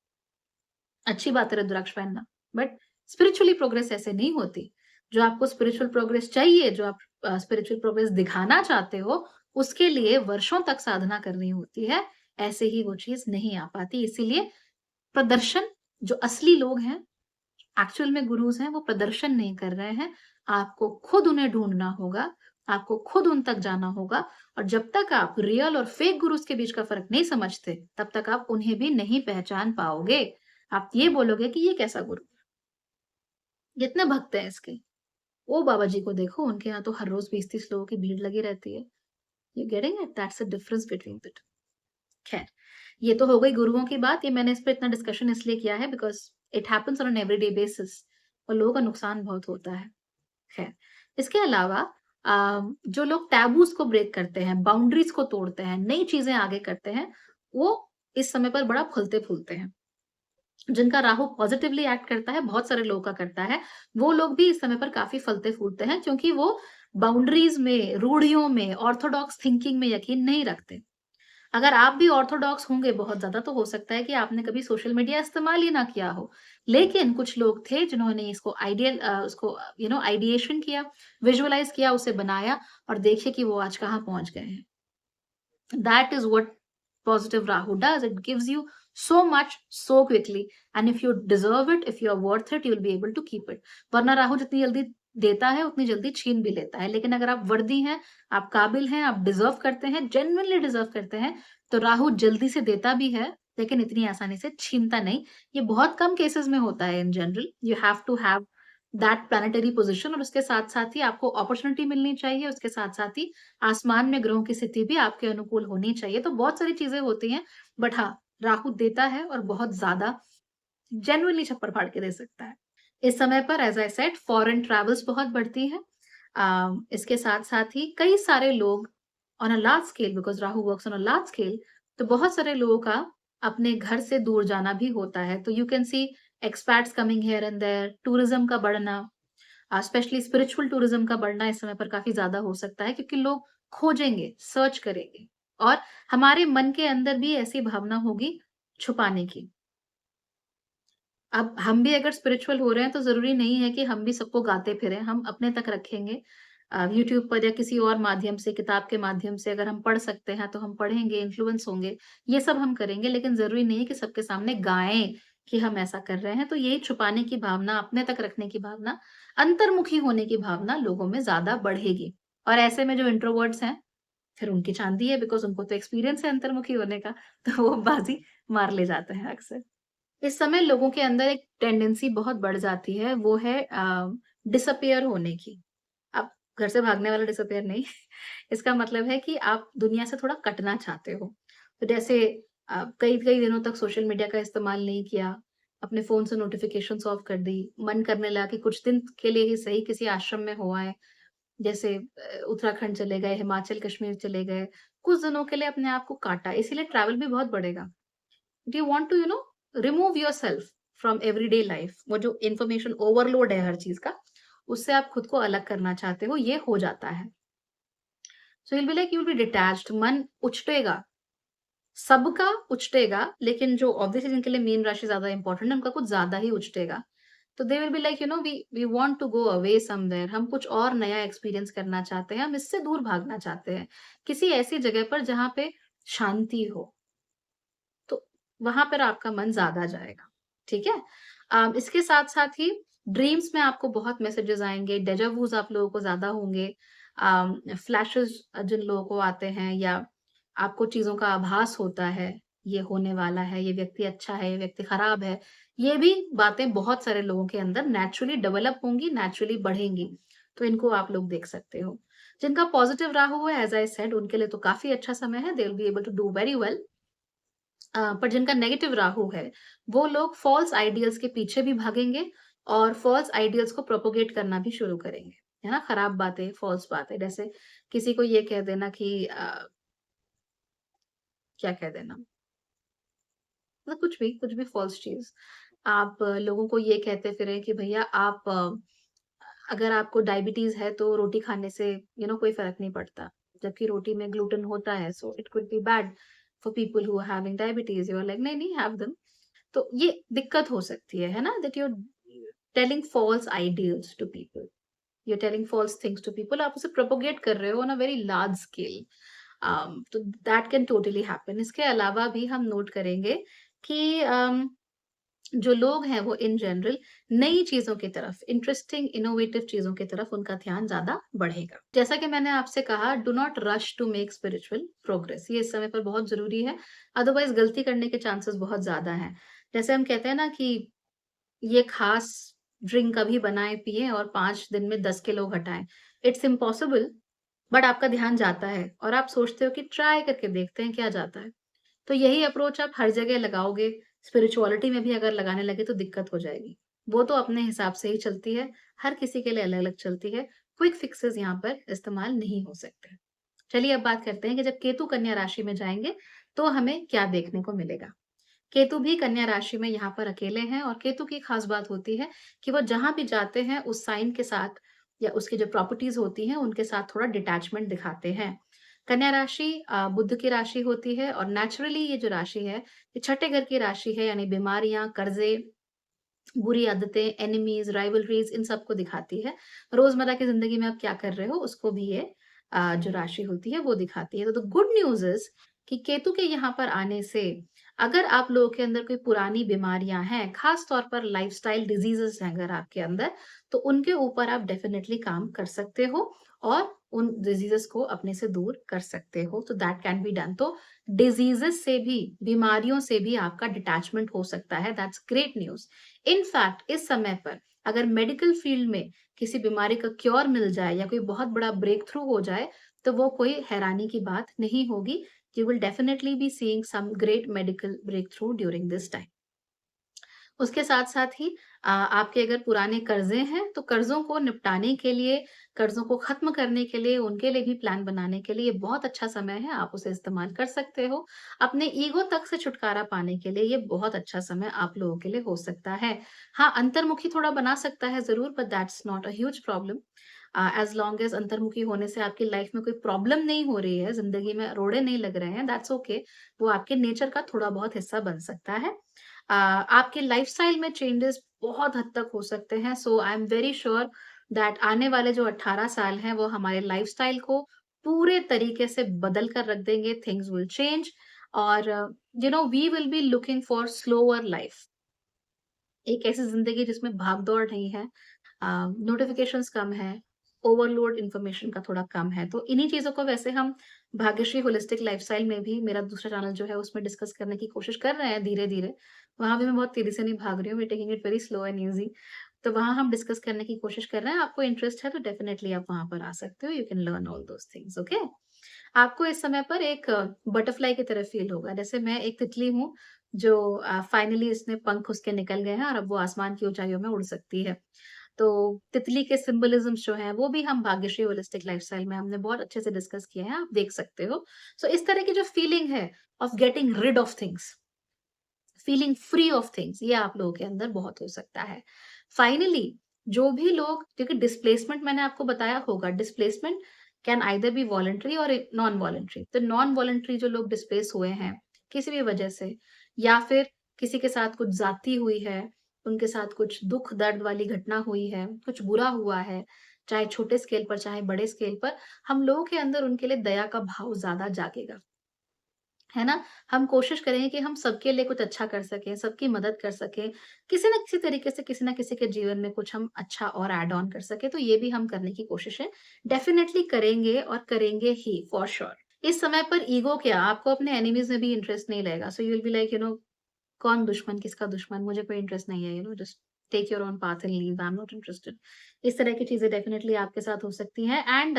अच्छी बात है रुद्राक्ष पहनना, बट स्पिरिचुअली प्रोग्रेस ऐसे नहीं होती। जो आपको स्पिरिचुअल प्रोग्रेस चाहिए, जो आप स्पिरिचुअल प्रोग्रेस दिखाना चाहते हो, उसके लिए वर्षों तक साधना करनी होती है। ऐसे ही वो चीज़ नहीं आ पाती। इसीलिए प्रदर्शन जो असली लोग हैं एक्चुअल में गुरुज़ हैं, वो प्रदर्शन नहीं कर रहे हैं। आपको खुद उन्हें ढूँढना होगा, आपको खुद उन तक जाना होगा और जब तक आप रियल और फेक गुरुज़ के बीच का फ़र्क नहीं समझते, तब तक आप उन्हें भी नहीं पहचान पाओगे। आप ये बोलोगे कि ये कैसा गुरु? ये इतने भक्त हैं इसके। ओ बाबा जी को देखो, उनके यहाँ तो हर रोज़ 20-30 लोगों की भीड़ लगी रहती है। You getting it? That's the difference between the two. खैर, ये तो हो गई गुरुओं की बात। ये मैंने इस पे इतना डिस्कशन इसलिए किया है because it happens on an everyday basis और लोगों का नुकसान बहुत होता है। खैर, इसके अलावा जो लोग टैबूज़ को ब्रेक करते हैं, बाउंड्रीज़ को तोड़ते हैं, नई चीज़ें आगे करते हैं, वो इस समय पर बड़ा फलते-फूलते हैं। जिनका राहु पॉज़िटिवली एक्ट करता है, बहुत सारे लोगों का करता है, वो लोग भी इस समय पर काफ़ी फलते-फूलते हैं क्योंकि वो बाउंड्रीज़ में, रूढ़ियों में, ऑर्थोडॉक्स थिंकिंग में यकीन नहीं रखते। अगर आप भी ऑर्थोडॉक्स होंगे बहुत ज़्यादा तो हो सकता है कि आपने कभी सोशल मीडिया इस्तेमाल ही ना किया हो। लेकिन कुछ लोग थे जिन्होंने इसको उसको आइडिएशन किया, विजुअलाइज़ किया, उसे बनाया और देखिए कि वो आज कहाँ पहुँच गए हैं। That is what positive Rahu does. It gives you so much so quickly. And if you deserve it, if you are worth it, you'll be able to keep it. वरना राहु जितनी जल्दी देता है, उतनी जल्दी छीन भी लेता है। लेकिन अगर आप वर्दी हैं, आप काबिल हैं, आप डिज़र्व करते हैं, जेन्युइनली डिज़र्व करते हैं, तो राहु जल्दी से देता भी है, लेकिन इतनी आसानी से छीनता नहीं। ये बहुत कम केसेज़ में होता है in general. You have to have that planetary position और उसके साथ-साथ ही आपको अपॉर्च्युनिटी मिलनी चाहिए, उसके साथ-साथ ही आसमान में ग्रहों की स्थिति भी आपके अनुकूल होनी चाहिए, तो बहुत सारी चीज़ें होती हैं, बट हाँ, राहु देता है और बहुत ज़्यादा जेन्युइनली छप्पर फाड़ के दे सकता है। इस समय पर as I said foreign travels बहुत बढ़ती हैं। इसके साथ-साथ ही कई सारे लोग on a large scale because Rahu works on a large scale तो बहुत सारे लोगों का अपने घर से दूर जाना भी होता है। तो you can see expats coming here and there, tourism का बढ़ना स्पेशली स्पिरिचुअल टूरिज्म का बढ़ना इस समय पर काफ़ी ज़्यादा हो सकता है क्योंकि लोग खोजेंगे, सर्च करेंगे और हमारे मन के अंदर भी ऐसी भावना होगी छुपाने की। अब हम भी अगर स्पिरिचुअल हो रहे हैं तो ज़रूरी नहीं है कि हम भी सबको गाते फिरें, हम अपने तक रखेंगे। यूट्यूब पर या किसी और माध्यम से, किताब के माध्यम से अगर हम पढ़ सकते हैं तो हम पढ़ेंगे, इन्फ्लुएंस होंगे, ये सब हम करेंगे लेकिन ज़रूरी नहीं है कि सबके सामने गाएँ कि हम ऐसा कर रहे हैं। तो यही छुपाने की भावना, अपने तक रखने की भावना, अंतर्मुखी होने की भावना लोगों में ज़्यादा बढ़ेगी। और ऐसे में जो इंट्रोवर्ट्स हैं, फिर उनकी चाँदी है बिकॉज़ उनको तो एक्सपीरियंस है अंतर्मुखी होने का, तो वो बाज़ी मार ले जाते हैं अक्सर। इस समय लोगों के अंदर एक टेंडेंसी बहुत बढ़ जाती है, वो है डिसअपियर होने की। अब घर से भागने वाला डिसअपियर नहीं, इसका मतलब है कि आप दुनिया से थोड़ा कटना चाहते हो। तो जैसे कई-कई दिनों तक सोशल मीडिया का इस्तेमाल नहीं किया, अपने फ़ोन से नोटिफ़िकेशंस ऑफ कर दी, मन करने लगा कि कुछ दिन के लिए ही सही किसी आश्रम में हो आएँ, जैसे उत्तराखंड चले गए, हिमाचल, कश्मीर चले गए, कुछ दिनों के लिए अपने आप को काटा, इसीलिए ट्रैवल भी बहुत बढ़ेगा। Do you want to remove yourself from everyday life, वो जो इन्फॉर्मेशन ओवरलोड है हर चीज का, उससे आप खुद को अलग करना चाहते हो, ये हो जाता है। So will be like you will B detached, मन उछटेगा, सबका उछटेगा, लेकिन जो ऑब्वियसली जिनके लिए मीन राशि ज्यादा इंपॉर्टेंट है उनका कुछ ज्यादा ही उछटेगा। तो they will be like we want to go away somewhere, हम कुछ और नया एक्सपीरियंस करना चाहते हैं, हम इससे दूर भागना चाहते हैं किसी ऐसी जगह पर जहां पे शांति हो। तो वहाँ पर आपका मन ज़्यादा जाएगा, ठीक है? इसके साथ-साथ ही ड्रीम्स में आपको बहुत मैसेजेस आएँगे, डेजा वूज़ आप लोगों को ज़्यादा होंगे। फ्लैशेस जिन लोगों को आते हैं या आपको चीज़ों का आभास होता है, ये होने वाला है, ये व्यक्ति अच्छा है, ये व्यक्ति खराब है, ये भी बातें बहुत सारे लोगों के अंदर नेचुरली डेवलप होंगी, नेचुरली बढ़ेंगी। तो इनको आप लोग देख सकते हो। जिनका पॉज़िटिव राहु है, एज़ आई सेड, उनके लिए तो काफ़ी अच्छा समय है, they will be able to do very well. पर जिनका नेगेटिव राहु है, वो लोग फ़ॉल्स आइडियल्स के पीछे भी भागेंगे और फ़ॉल्स आइडियल्स को प्रोपेगेट करना भी शुरू करेंगे, है ना? खराब बातें, फ़ॉल्स बातें, जैसे किसी को ये कह देना कि क्या कह देना? मतलब कुछ भी फ़ॉल्स चीज़। आप लोगों को ये कहते फिरें कि भैया आप अगर आपको डायबिटीज़ है तो रोटी खाने से कोई फ़र्क नहीं पड़ता, जबकि रोटी में ग्लूटेन होता है, so it could be bad for people who are having diabetes. You are like नहीं, नहीं हैव देम। तो ये दिक्कत हो सकती है ना? That you are telling false ideals to people, you are telling false things to people, आप उसे प्रोपेगेट कर रहे हो on a very large scale. तो दैट कैन टोटली हैपन। इसके अलावा भी हम नोट करेंगे कि जो लोग हैं वो इन जनरल नई चीज़ों की तरफ, इंटरेस्टिंग इनोवेटिव चीज़ों की तरफ उनका ध्यान ज़्यादा बढ़ेगा। जैसा कि मैंने आपसे कहा, do not rush to make spiritual progress, ये इस समय पर बहुत ज़रूरी है, अदरवाइज़ गलती करने के चांसेस बहुत ज़्यादा हैं। जैसे हम कहते हैं ना कि ये खास ड्रिंक अभी बनाएँ, पिएँ और 5 दिन में 10 किलो घटाएँ। इट्स इम्पॉसिबल, बट आपका ध्यान जाता है और आप सोचते हो कि ट्राई करके देखते हैं क्या जाता है। तो यही अप्रोच आप हर जगह लगाओगे, स्पिरिचुअलिटी में भी अगर लगाने लगे तो दिक्कत हो जाएगी। वो तो अपने हिसाब से ही चलती है, हर किसी के लिए अलग-अलग चलती है, क्विक फिक्सेस यहाँ पर इस्तेमाल नहीं हो सकते। चलिए अब बात करते हैं कि जब केतु कन्या राशि में जाएँगे, तो हमें क्या देखने को मिलेगा? केतु भी कन्या राशि में यहाँ पर अकेले हैं और केतु की खास बात होती है कि वो जहाँ भी जाते हैं उस साइन के साथ या उसकी जो प्रॉपर्टीज़ होती हैं, उनके साथ थोड़ा डिटैचमेंट दिखाते हैं। कन्या राशि बुध की राशि होती है और नेचुरली ये जो राशि है, ये छठे घर की राशि है, यानी बीमारियाँ, कर्ज़े, बुरी आदतें, एनिमीज़, राइवलरीज़, इन सबको दिखाती है। रोज़मर्रा की ज़िंदगी में आप क्या कर रहे हो, उसको भी ये जो राशि होती है वो दिखाती है। तो द गुड न्यूज़ इज़ कि केतु के यहाँ पर आने से अगर आप लोगों के अंदर कोई पुरानी बीमारियाँ हैं, ख़ास तौर पर लाइफ़स्टाइल डिज़ीज़ेज़ हैं अगर आपके अंदर, तो उनके ऊपर आप डेफ़िनिटली काम कर सकते हो और उन डिज़ीज़ेज़ को अपने से दूर कर सकते हो। तो दैट कैन बी डन। तो डिज़ीज़ेज़ से भी, बीमारियों से भी आपका डिटैचमेंट हो सकता है। That's great news. इनफैक्ट इस समय पर अगर मेडिकल फील्ड में किसी बीमारी का क्योर मिल जाए या कोई बहुत बड़ा ब्रेक थ्रू हो जाए, तो वो कोई हैरानी की बात नहीं होगी। You will definitely be seeing some great medical breakthrough during this time. उसके साथ-साथ ही आपके अगर पुराने कर्ज़े हैं, तो कर्ज़ों को निपटाने के लिए, कर्ज़ों को ख़त्म करने के लिए, उनके लिए भी प्लान बनाने के लिए ये बहुत अच्छा समय है, आप उसे इस्तेमाल कर सकते हो। अपने ईगो तक से छुटकारा पाने के लिए ये बहुत अच्छा समय आप लोगों के लिए हो सकता है। हाँ, अंतर्मुखी थोड़ा बना सकता है ज़रूर, but that's not a huge problem. As long as अंतर्मुखी होने से आपकी लाइफ़ में कोई प्रॉब्लम नहीं हो रही है, ज़िंदगी में रोड़े नहीं लग रहे हैं, दैट्स ओके। वो आपके नेचर का थोड़ा बहुत हिस्सा बन सकता है। आपके लाइफ़स्टाइल में चेंजेस बहुत हद तक हो सकते हैं, so I am very sure that आने वाले जो 18 साल हैं, वो हमारे लाइफ़स्टाइल को पूरे तरीके से बदल कर रख देंगे, थिंग्स विल चेंज और we will be looking for slower life. एक ऐसी ज़िंदगी जिसमें भाग-दौड़ नहीं है, नोटिफ़िकेशंस कम है, ओवरलोड इन्फॉर्मेशन का थोड़ा कम है। तो इन्हीं चीज़ों को वैसे हम भाग्यश्री होलिस्टिक लाइफ़स्टाइल में भी मेरा दूसरा चैनल जो है उसमें डिस्कस करने की कोशिश कर रहे हैं धीरे-धीरे। वहाँ भी मैं बहुत तेज़ी से नहीं भाग रही हूँ, we are taking it very slow and easy. तो वहाँ हम डिस्कस करने की कोशिश कर रहे हैं। आपको इंटरेस्ट है तो डेफिनिटली आप वहाँ पर आ सकते हो। You can learn all those things, okay? आपको इस समय पर एक बटरफ्लाई की तरह फ़ील होगा। जैसे मैं एक तितली हूँ जो फाइनली इसने पंख उसके निकल गए हैं और अब वो आसमान की ऊँचाइयों में उड़ सकती है। तो तितली के सिम्बोलिज़्म्स जो हैं वो भी हम भाग्यश्री होलिस्टिक लाइफ़स्टाइल में हमने बहुत अच्छे से डिस्कस किए हैं, आप देख सकते हो। सो इस तरह की जो फ़ीलिंग है of getting rid of things, feeling free of things, ये आप लोगों के अंदर बहुत हो सकता है। फाइनली जो भी लोग, क्योंकि डिस्प्लेसमेंट मैंने आपको बताया होगा, displacement can either be voluntary और नॉन वॉलंटरी। तो नॉन वॉलंटरी जो लोग डिस्प्लेस हुए हैं किसी भी वजह से, या फिर किसी के साथ कुछ ज्यादती हुई है, उनके साथ कुछ दुख दर्द वाली घटना हुई है, कुछ बुरा हुआ है, चाहे छोटे स्केल पर चाहे बड़े स्केल पर, हम लोगों के अंदर उनके लिए दया का भाव ज्यादा जागेगा। है ना? हम कोशिश करेंगे कि हम सबके लिए कुछ अच्छा कर सकें, सबकी मदद कर सकें, किसी न किसी तरीके से किसी न किसी के जीवन में कुछ हम अच्छा और ऐड ऑन कर सकें, तो ये भी हम करने की कोशिश है डेफ़िनेटली करेंगे और करेंगे ही फॉर श्योर। इस समय पर ईगो क्या, आपको अपने एनिमीज़ में भी इंटरेस्ट नहीं रहेगा, so you will be like कौन दुश्मन, किसका दुश्मन, मुझे कोई इंटरेस्ट नहीं है, just take your own path and leave, I am not interested. इस तरह की चीज़ें डेफ़िनेटली आपके साथ हो सकती हैं एंड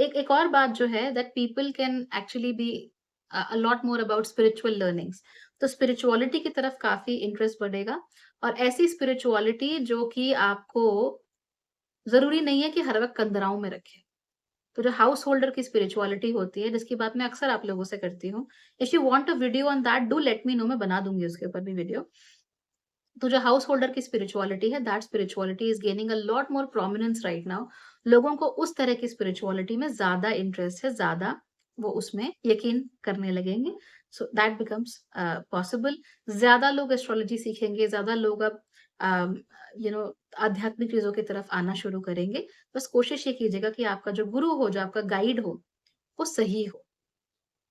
एक एक और बात जो है that people can actually be a lot more about spiritual learnings। तो स्पिरिचुअलिटी की तरफ काफ़ी इंटरेस्ट बढ़ेगा और ऐसी स्पिरिचुअलिटी जो कि आपको ज़रूरी नहीं है कि हर वक़्त कंदराओं में रखे। तो जो हाउस होल्डर की स्पिरिचुअलिटी होती है, जिसकी बात मैं अक्सर आप लोगों से करती हूँ, if you want a video on that do let me know, मैं बना दूँगी उसके ऊपर भी वीडियो। तो जो हाउस होल्डर की स्पिरिचुअलिटी है, that spirituality is gaining a lot more prominence right now. लोगों को उस तरह की स्पिरिचुअलिटी में ज़्यादा इंटरेस्ट है, ज़्यादा वो उसमें यकीन करने लगेंगे। So that becomes possible. ज़्यादा लोग एस्ट्रोलॉजी सीखेंगे, ज़्यादा लोग अब अ, यू नो आध्यात्मिक चीज़ों की तरफ आना शुरू करेंगे। बस कोशिश ये कीजिएगा कि आपका जो गुरु हो, जो आपका गाइड हो, वो सही हो।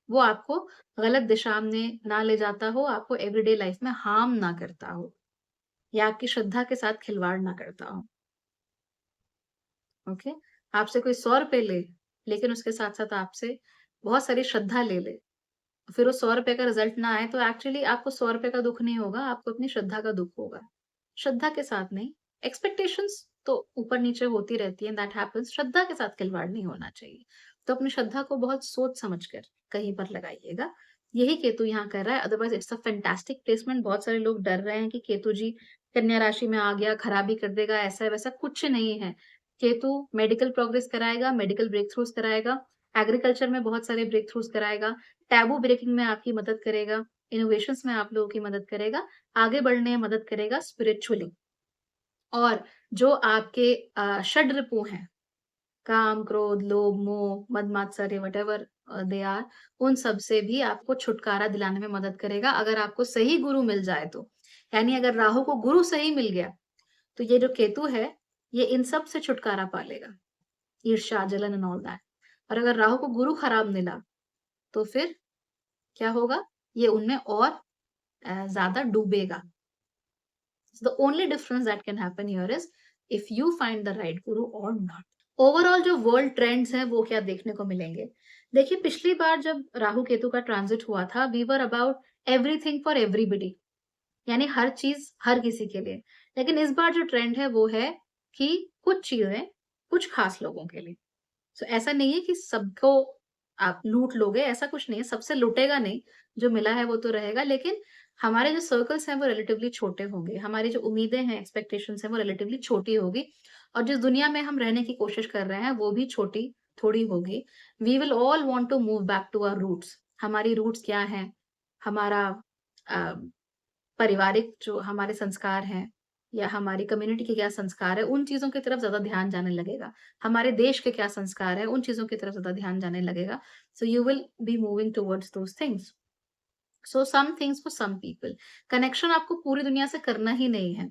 वो आपको गलत दिशा में ना ले जाता हो, आपको एवरीडे लाइफ में हार्म ना करता हो। या आपकी श्रद्धा के साथ खिलवाड़ ना करता हो, ओके? आपसे कोई ₹100 ले, लेकिन उसके साथ-साथ आपसे बहुत सारी श्रद्धा ले ले, फिर वो ₹100 का रिज़ल्ट ना आए, तो एक्चुअली आपको ₹100 का दुःख नहीं होगा, आपको अपनी श्रद्धा का दुःख होगा। श्रद्धा के साथ नहीं, एक्सपेक्टेशंस तो ऊपर-नीचे होती रहती हैं, दैट हैपेंस, श्रद्धा के साथ खिलवाड़ नहीं होना चाहिए। तो अपनी श्रद्धा को बहुत सोच-समझ कर कहीं पर लगाइएगा। यही केतु यहाँ कर रहा है, otherwise it's a fantastic placement. बहुत सारे लोग डर रहे हैं कि केतु जी कन्या राशि में आ गया, खराबी कर देगा, ऐसा-वैसा कुछ नहीं है। केतु मेडिकल प्रोग्रेस कराएगा, मेडिकल ब्रेक थ्रूज़ कराएगा, एग्रीकल्चर में बहुत सारे ब्रेक थ्रूज़ कराएगा, टैबू ब्रेकिंग में आपकी मदद करेगा, इनोवेशंस में आप लोगों की मदद करेगा, आगे बढ़ने में मदद करेगा स्पिरिचुअली। और जो आपके षड्रिपु हैं, काम, क्रोध, लोभ, मोह, मद मात्सर्य व्हाटएवर दे आर, उन सब से भी आपको छुटकारा दिलाने में मदद करेगा, अगर आपको सही गुरु मिल जाए तो। यानी अगर राहु को गुरु सही मिल गया, तो ये जो केतु है, ये इन सब से छुटकारा पा लेगा। ईर्ष्या, जलन एंड ऑल दैट। और अगर राहु को गुरु खराब मिला, तो फिर क्या होगा? ये उनमें और ज़्यादा डूबेगा। So the only difference that can happen here is if you find the right guru or not. Overall जो वर्ल्ड ट्रेंड्स हैं वो क्या देखने को मिलेंगे? देखिए, पिछली बार जब राहु केतु का ट्रांजिट हुआ था, we were about everything for everybody, यानी हर चीज हर किसी के लिए। लेकिन इस बार जो ट्रेंड है वो है कि कुछ चीजें कुछ खास लोगों के लिए। सो ऐसा नहीं है कि सबको आप लूट लोगे, ऐसा कुछ नहीं है, सबसे लूटेगा नहीं, जो मिला है वो तो रहेगा, लेकिन हमारे जो सर्कल्स हैं वो रिलेटिवली छोटे होंगे, हमारी जो उम्मीदें हैं, एक्सपेक्टेशंस हैं वो रिलेटिवली छोटी होगी और जिस दुनिया में हम रहने की कोशिश कर रहे हैं वो भी छोटी थोड़ी होगी। We will all want to move back to our roots. हमारी रूट्स क्या हैं? हमारा अ, पारिवारिक जो हमारे संस्कार हैं या हमारी कम्युनिटी के क्या संस्कार है, उन चीज़ों की तरफ ज़्यादा ध्यान जाने लगेगा। हमारे देश के क्या संस्कार है, उन चीज़ों की तरफ ज़्यादा ध्यान जाने लगेगा। So you will be moving towards those things. So some things for some people. Connection आपको पूरी दुनिया से करना ही नहीं है।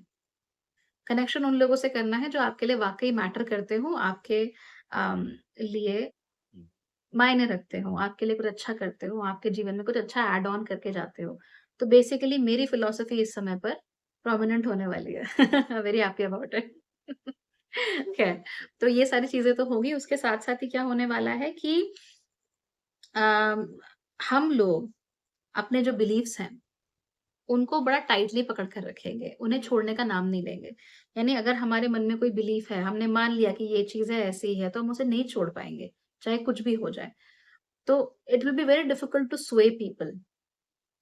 कनेक्शन उन लोगों से करना है जो आपके लिए वाक़ई मैटर करते हों, आपके लिए मायने रखते हों, आपके लिए कुछ अच्छा करते हों, आपके जीवन में कुछ अच्छा ऐड ऑन करके जाते हो। तो बेसिकली मेरी फिलॉसफी इस समय पर प्रोमिनेंट होने वाली है। Very happy about it. खैर, तो ये सारी चीज़ें तो होंगी, उसके साथ-साथ ही क्या होने वाला है कि अम, हम लोग अपने जो बिलीफ्स हैं उनको बड़ा टाइटली पकड़ कर रखेंगे, उन्हें छोड़ने का नाम नहीं लेंगे। यानी अगर हमारे मन में कोई बिलीफ है, हमने मान लिया कि ये चीज़ें ऐसी है, तो हम उसे नहीं छोड़ पाएँगे, चाहे कुछ भी हो जाए। तो it will be very difficult to sway people.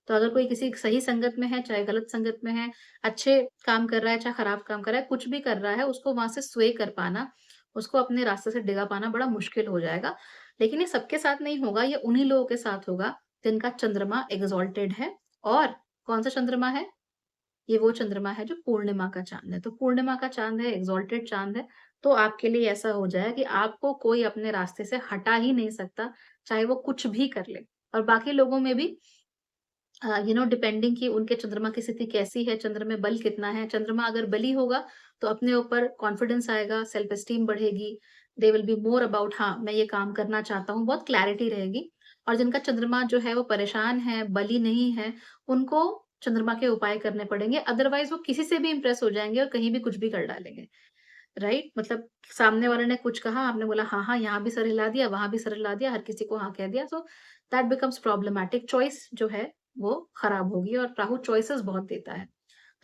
तो अगर कोई किसी सही संगत में है, चाहे गलत संगत में है, अच्छे काम कर रहा है, चाहे खराब काम कर रहा है, कुछ भी कर रहा है, उसको वहाँ से स्वे कर पाना, उसको अपने रास्ते से डिगा पाना बड़ा मुश्किल हो जाएगा। लेकिन ये सबके साथ नहीं होगा, ये उन्हीं लोगों के साथ होगा, जिनका चंद्रमा एक्सalted है और कौन-सा चंद्रमा है? ये वो चंद्रमा है जो पूर्णिमा का चाँद है। तो पूर्णिमा का चाँद है, एक्सalted चाँद है, तो आपके लिए ऐसा हो जाए कि आपको कोई अपने रास्ते से हटा ही नहीं सकता, चाहे वो कुछ भी कर ले। और बाकी लोगों में भी डिपेंडिंग कि उनके चंद्रमा की स्थिति कैसी है, चंद्र में बल कितना है। चंद्रमा अगर बली होगा, तो अपने ऊपर कॉन्फिडेंस आएगा, सेल्फ एस्टीम बढ़ेगी, दे विल बी मोर अबाउट हाँ, मैं ये काम करना चाहता हूँ, बहुत क्लैरिटी रहेगी। और जिनका चंद्रमा जो है वो परेशान है, बली नहीं है, उनको चंद्रमा के उपाय करने पड़ेंगे, अदरवाइज़ वो किसी से भी इम्प्रेस हो जाएँगे और कहीं भी कुछ भी कर डालेंगे। राइट? मतलब सामने वाले ने कुछ कहा, आपने बोला हाँ, हाँ, यहाँ भी सर हिला दिया, वहाँ भी सर हिला दिया, हर किसी को हाँ कह दिया, so that becomes problematic. Choice जो है, वो खराब होगी और राहु चॉइसेस बहुत देता है।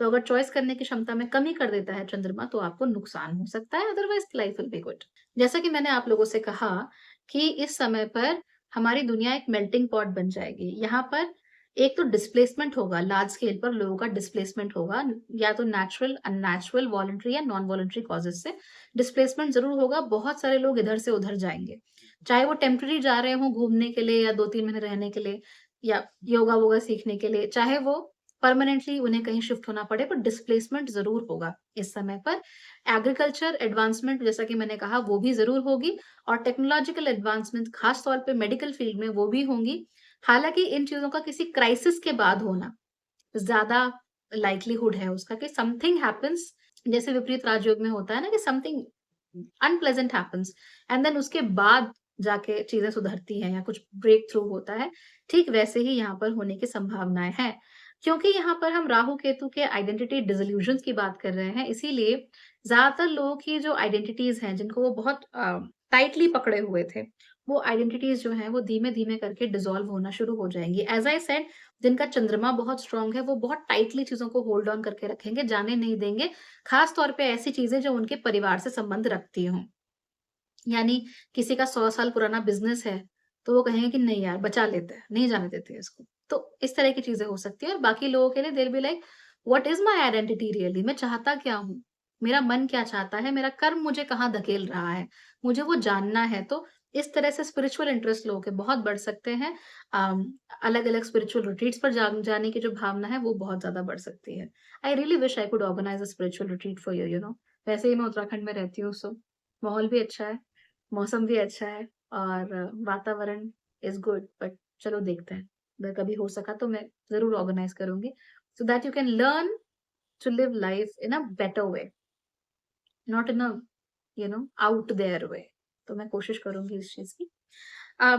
तो अगर चॉइस करने की क्षमता में कमी कर देता है चंद्रमा, तो आपको नुकसान हो सकता है, otherwise life will be good. जैसा कि मैंने आप लोगों से कहा कि इस समय पर हमारी दुनिया एक मेल्टिंग पॉट बन जाएगी। यहाँ पर एक तो डिस्प्लेसमेंट होगा, लार्ज स्केल पर लोगों का डिस्प्लेसमेंट होगा, या तो नेचुरल, अननेचुरल, वॉलंटरी या नॉन वॉलंटरी कॉजेज़ से डिस्प्लेसमेंट ज़रूर होगा। बहुत सारे लोग इधर से उधर जाएँगे। चाहे वो टेम्परेरी जा रहे हों घूमने के लिए या 2-3 महीने रहने के लिए या योगा-वोगा सीखने के लिए, चाहे वो परमानेंटली उन्हें कहीं शिफ्ट होना पड़े, पर डिस्प्लेसमेंट ज़रूर होगा इस समय पर। एग्रीकल्चर एडवांसमेंट जैसा कि मैंने कहा वो भी ज़रूर होगी और टेक्नोलॉजिकल एडवांसमेंट ख़ास तौर पे मेडिकल फील्ड में वो भी होंगी। हालाँकि इन चीज़ों का किसी क्राइसिस के बाद होना ज़्यादा लाइक्लीहुड है उसका कि समथिंग हैपेंस, जैसे विपरीत राजयोग में होता है ना कि something unpleasant happens and then उसके बाद जाके चीज़ें सुधरती हैं या कुछ ब्रेक थ्रू होता है। ठीक वैसे ही यहाँ पर होने की संभावनाएँ हैं। क्योंकि यहाँ पर हम राहु केतु के आइडेंटिटी डिसइल्यूजन्स की बात कर रहे हैं, इसीलिए ज़्यादातर लोगों की जो आइडेंटिटीज़ हैं, जिनको वो बहुत टाइटली पकड़े हुए थे, वो आइडेंटिटीज़ जो हैं, वो धीमे-धीमे करके डिसॉल्व होना शुरू हो जाएँगी। एज़ आई सेड, जिनका चंद्रमा बहुत स्ट्रॉन्ग है, वो बहुत टाइटली चीज़ों को होल्ड ऑन करके रखेंगे, जाने नहीं देंगे। ख़ास तौर पे ऐसी चीज़ें जो उनके परिवार से संबंध रखती हों। यानी किसी का 100 साल पुराना बिज़नेस है, तो वो कहेंगे कि नहीं यार बचा लेते हैं, नहीं जाने देते हैं इसको। तो इस तरह की चीज़ें हो सकती हैं और बाकी लोगों के लिए दे will be like what is my identity really, मैं चाहता क्या हूँ? मेरा मन क्या चाहता है? मेरा कर्म मुझे कहाँ धकेल रहा है? मुझे वो जानना है। तो इस तरह से स्पिरिचुअल इंटरेस्ट लोगों के बहुत बढ़ सकते हैं। अम, अलग-अलग स्पिरिचुअल रिट्रीट्स पर जाने की जो भावना है, वो बहुत ज़्यादा बढ़ सकती है। I really wish I could organise a spiritual retreat for you, you know. वैसे ही मैं उत्तराखंड में रहती हूँ, सो माहौल भी अच्छा है। मौसम भी अच्छा है और वातावरण इज़ गुड, बट चलो देखते हैं। अगर कभी हो सका तो मैं ज़रूर ऑर्गनाइज़ करूँगी, so that you can learn to live life in a better way, not in a out there way. तो मैं कोशिश करूँगी इस चीज़ की।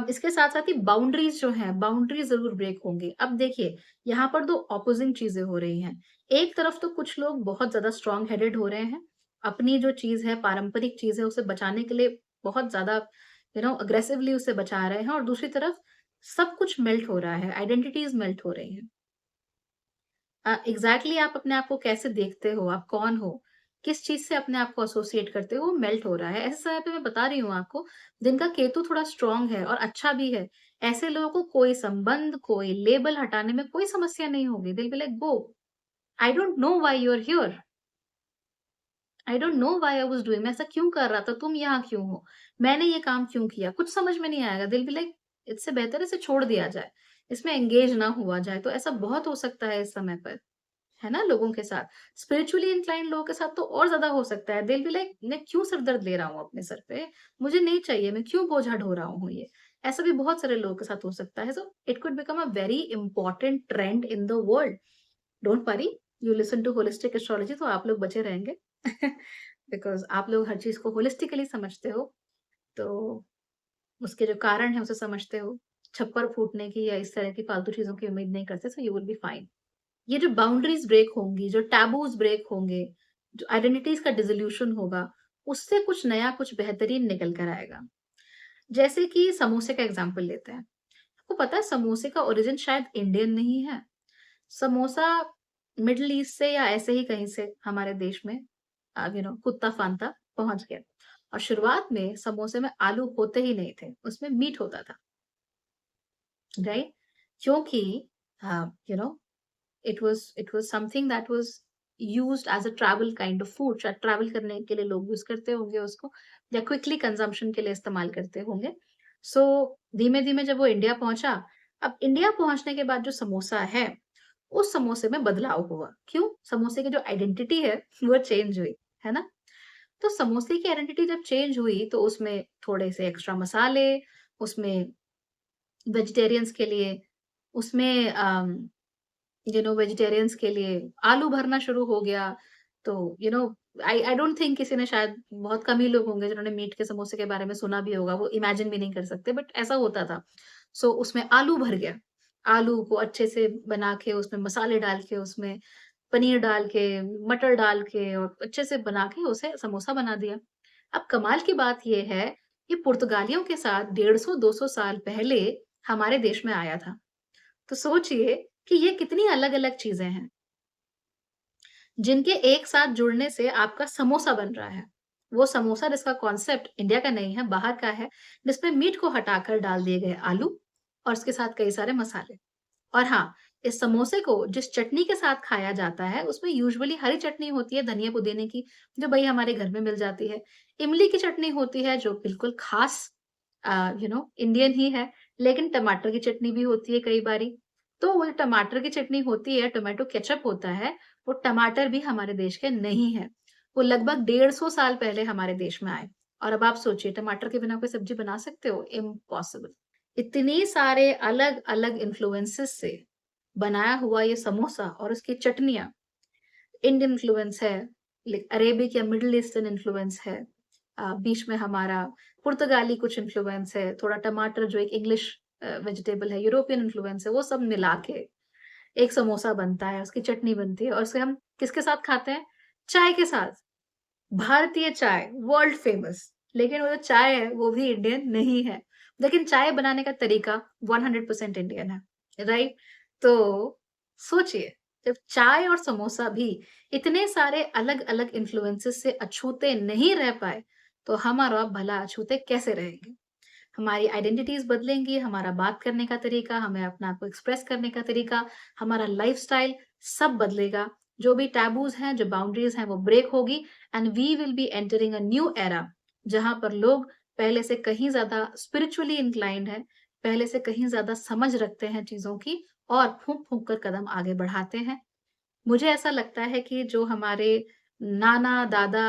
इसके साथ-साथ ही बाउंड्रीज़ जो हैं, बाउंड्रीज़ ज़रूर ब्रेक होंगी। अब देखिए, यहाँ पर 2 ऑपोज़िंग चीज़ें हो रही हैं। एक तरफ तो कुछ लोग बहुत ज़्यादा स्ट्रॉन्ग हेडेड हो रहे हैं। अपनी जो चीज़ है, पारंपरिक चीज़ है, उसे बचाने के लिए बहुत ज़्यादा अग्रेसिवली उसे बचा रहे हैं और दूसरी तरफ सब कुछ मेल्ट हो रहा है, आइडेंटिटीज़ मेल्ट हो रही हैं। एग्ज़ैक्टली आप अपने आप को कैसे देखते हो? आप कौन हो? किस चीज़ से अपने आप को एसोसिएट करते हो? वो मेल्ट हो रहा है। ऐसे समय पे मैं बता रही हूँ आपको, जिनका केतु थोड़ा स्ट्रॉन्ग है और अच्छा भी है, ऐसे लोगों को कोई संबंध, कोई लेबल हटाने में कोई समस्या नहीं होगी। They will be like, "go, I don't know why you are here. I don't know why I was doing मैं ऐसा क्यों कर रहा था? तुम यहाँ क्यों हो? मैंने ये काम क्यों किया?" कुछ समझ में नहीं आएगा। दे विल बी लाइक, इससे बेहतर है इसे छोड़ दिया जाए। इसमें एंगेज ना हुआ जाए। तो ऐसा बहुत हो सकता है इस समय पर। है ना? लोगों के साथ। स्पिरिचुअली इंक्लाइंड लोगों के साथ तो और ज़्यादा हो सकता है। दे विल बी लाइक, मैं क्यों सर दर्द ले रहा हूँ अपने सर पे? मुझे नहीं चाहिए, मैं क्यों बोझा ढो रहा हूँ ये? ऐसा भी बहुत सारे लोगों के साथ हो सकता है। So it could become a very important trend in the world. Don't worry, you listen to holistic astrology तो आप लोग बचे रहेंगे। बिकॉज़ आप लोग हर चीज़ को होलिस्टिकली समझते हो, तो उसके जो कारण हैं उसे समझते हो। छप्पर फूटने की या इस तरह की फालतू चीज़ों की उम्मीद नहीं करते, सो यू विल बी फाइन। ये जो बाउंड्रीज़ ब्रेक होंगी, जो टैबूज़ ब्रेक होंगे, जो आइडेंटिटीज़ का डिसोल्यूशन होगा, उससे कुछ नया, कुछ बेहतरीन निकल कर आएगा। जैसे कि समोसे का एग्ज़ाम्पल लेते हैं। आपको पता है समोसे का ओरिजिन शायद इंडियन नहीं है। समोसा मिडल ईस्ट से या ऐसे ही कहीं से हमारे देश में कुत्ता-फांता पहुँच गया और शुरुआत में समोसे में आलू होते ही नहीं थे, उसमें मीट होता था, राइट? क्योंकि you know it was something that was used as a travel kind of food शायद ट्रैवल करने के लिए लोग यूज़ करते होंगे उसको या क्विकली कंज़म्पशन के लिए इस्तेमाल करते होंगे। सो धीमे-धीमे जब वो इंडिया पहुँचा, अब इंडिया पहुँचने के बाद जो समोसा है, उस समोसे में बदलाव हुआ। क्यों? समोसे की जो आइडेंटिटी है वो चेंज हुई, है ना? तो समोसे की आइडेंटिटी जब चेंज हुई तो उसमें थोड़े से एक्स्ट्रा मसाले, उसमें वेजिटेरियंस के लिए, उसमें वेजिटेरियंस के लिए आलू भरना शुरू हो गया। तो आई डोंट थिंक किसी ने शायद बहुत कम ही लोग होंगे जिन्होंने मीट के समोसे के बारे में सुना भी होगा, वो इमेजिन भी नहीं कर सकते बट ऐसा होता था। सो उसमें आलू भर गया। आलू को अच्छे से बना के उसमें मसाले डाल के, उसमें पनीर डाल के, मटर डाल के और अच्छे से बना के उसे समोसा बना दिया। अब कमाल की बात ये है, ये पुर्तगालियों के साथ 150-200 साल पहले हमारे देश में आया था। तो सोचिए कि ये कितनी अलग-अलग चीज़ें हैं, जिनके एक साथ जुड़ने से आपका समोसा बन रहा है। वो समोसा जिसका कॉन्सेप्ट इंडिया का नहीं है, बाहर का है, जिसमें मीट को हटाकर डाल दिए गए आलू और उसके साथ कई सारे मसाले। और हाँ, इस समोसे को जिस चटनी के साथ खाया जाता है, उसमें यूजुअली हरी चटनी होती है धनिया पुदीने की, जो भई हमारे घर में मिल जाती है। इमली की चटनी होती है जो बिल्कुल ख़ास इंडियन ही है, लेकिन टमाटर की चटनी भी होती है कई बारी। तो वो जो टमाटर की चटनी होती है, टोमेटो केचअप होता है, वो टमाटर भी हमारे देश के नहीं है। वो लगभग 150 साल पहले हमारे देश में आए। और अब आप सोचिए टमाटर के बिना कोई सब्ज़ी बना सकते हो? इम्पॉसिबल। इतने सारे अलग-अलग इन्फ्लुएंसेस से बनाया हुआ ये समोसा और उसकी चटनियाँ, इंडियन इन्फ्लुएंस है, अरेबिक या मिडल ईस्टर्न इन्फ्लुएंस है। बीच में हमारा पुर्तगाली कुछ इन्फ्लुएंस है, थोड़ा टमाटर जो एक इंग्लिश वेजिटेबल है, यूरोपियन इन्फ्लुएंस है, वो सब मिला के एक समोसा बनता है, उसकी चटनी बनती है और उसे हम किसके साथ खाते हैं? चाय के साथ। भारतीय चाय, वर्ल्ड फेमस। लेकिन वो जो चाय है, वो भी इंडियन नहीं है। लेकिन चाय बनाने का तरीका 100% इंडियन है, राइट? तो सोचिए, जब चाय और समोसा भी इतने सारे अलग-अलग इन्फ्लुएंसेस से अछूते नहीं रह पाए, तो हम और आप भला अछूते कैसे रहेंगे? हमारी आइडेंटिटीज़ बदलेंगी, हमारा बात करने का तरीका, हमें अपने आप को एक्सप्रेस करने का तरीका, हमारा लाइफ़स्टाइल सब बदलेगा। जो भी टैबूज़ हैं, जो बाउंड्रीज़ हैं, वो ब्रेक होगी and we will be entering a new era जहाँ पर लोग पहले से कहीं ज़्यादा स्पिरिचुअली इंक्लाइंड हैं, पहले से कहीं ज़्यादा समझ रखते हैं चीज़ों की और फूँक-फूँक कर कदम आगे बढ़ाते हैं। मुझे ऐसा लगता है कि जो हमारे नाना-दादा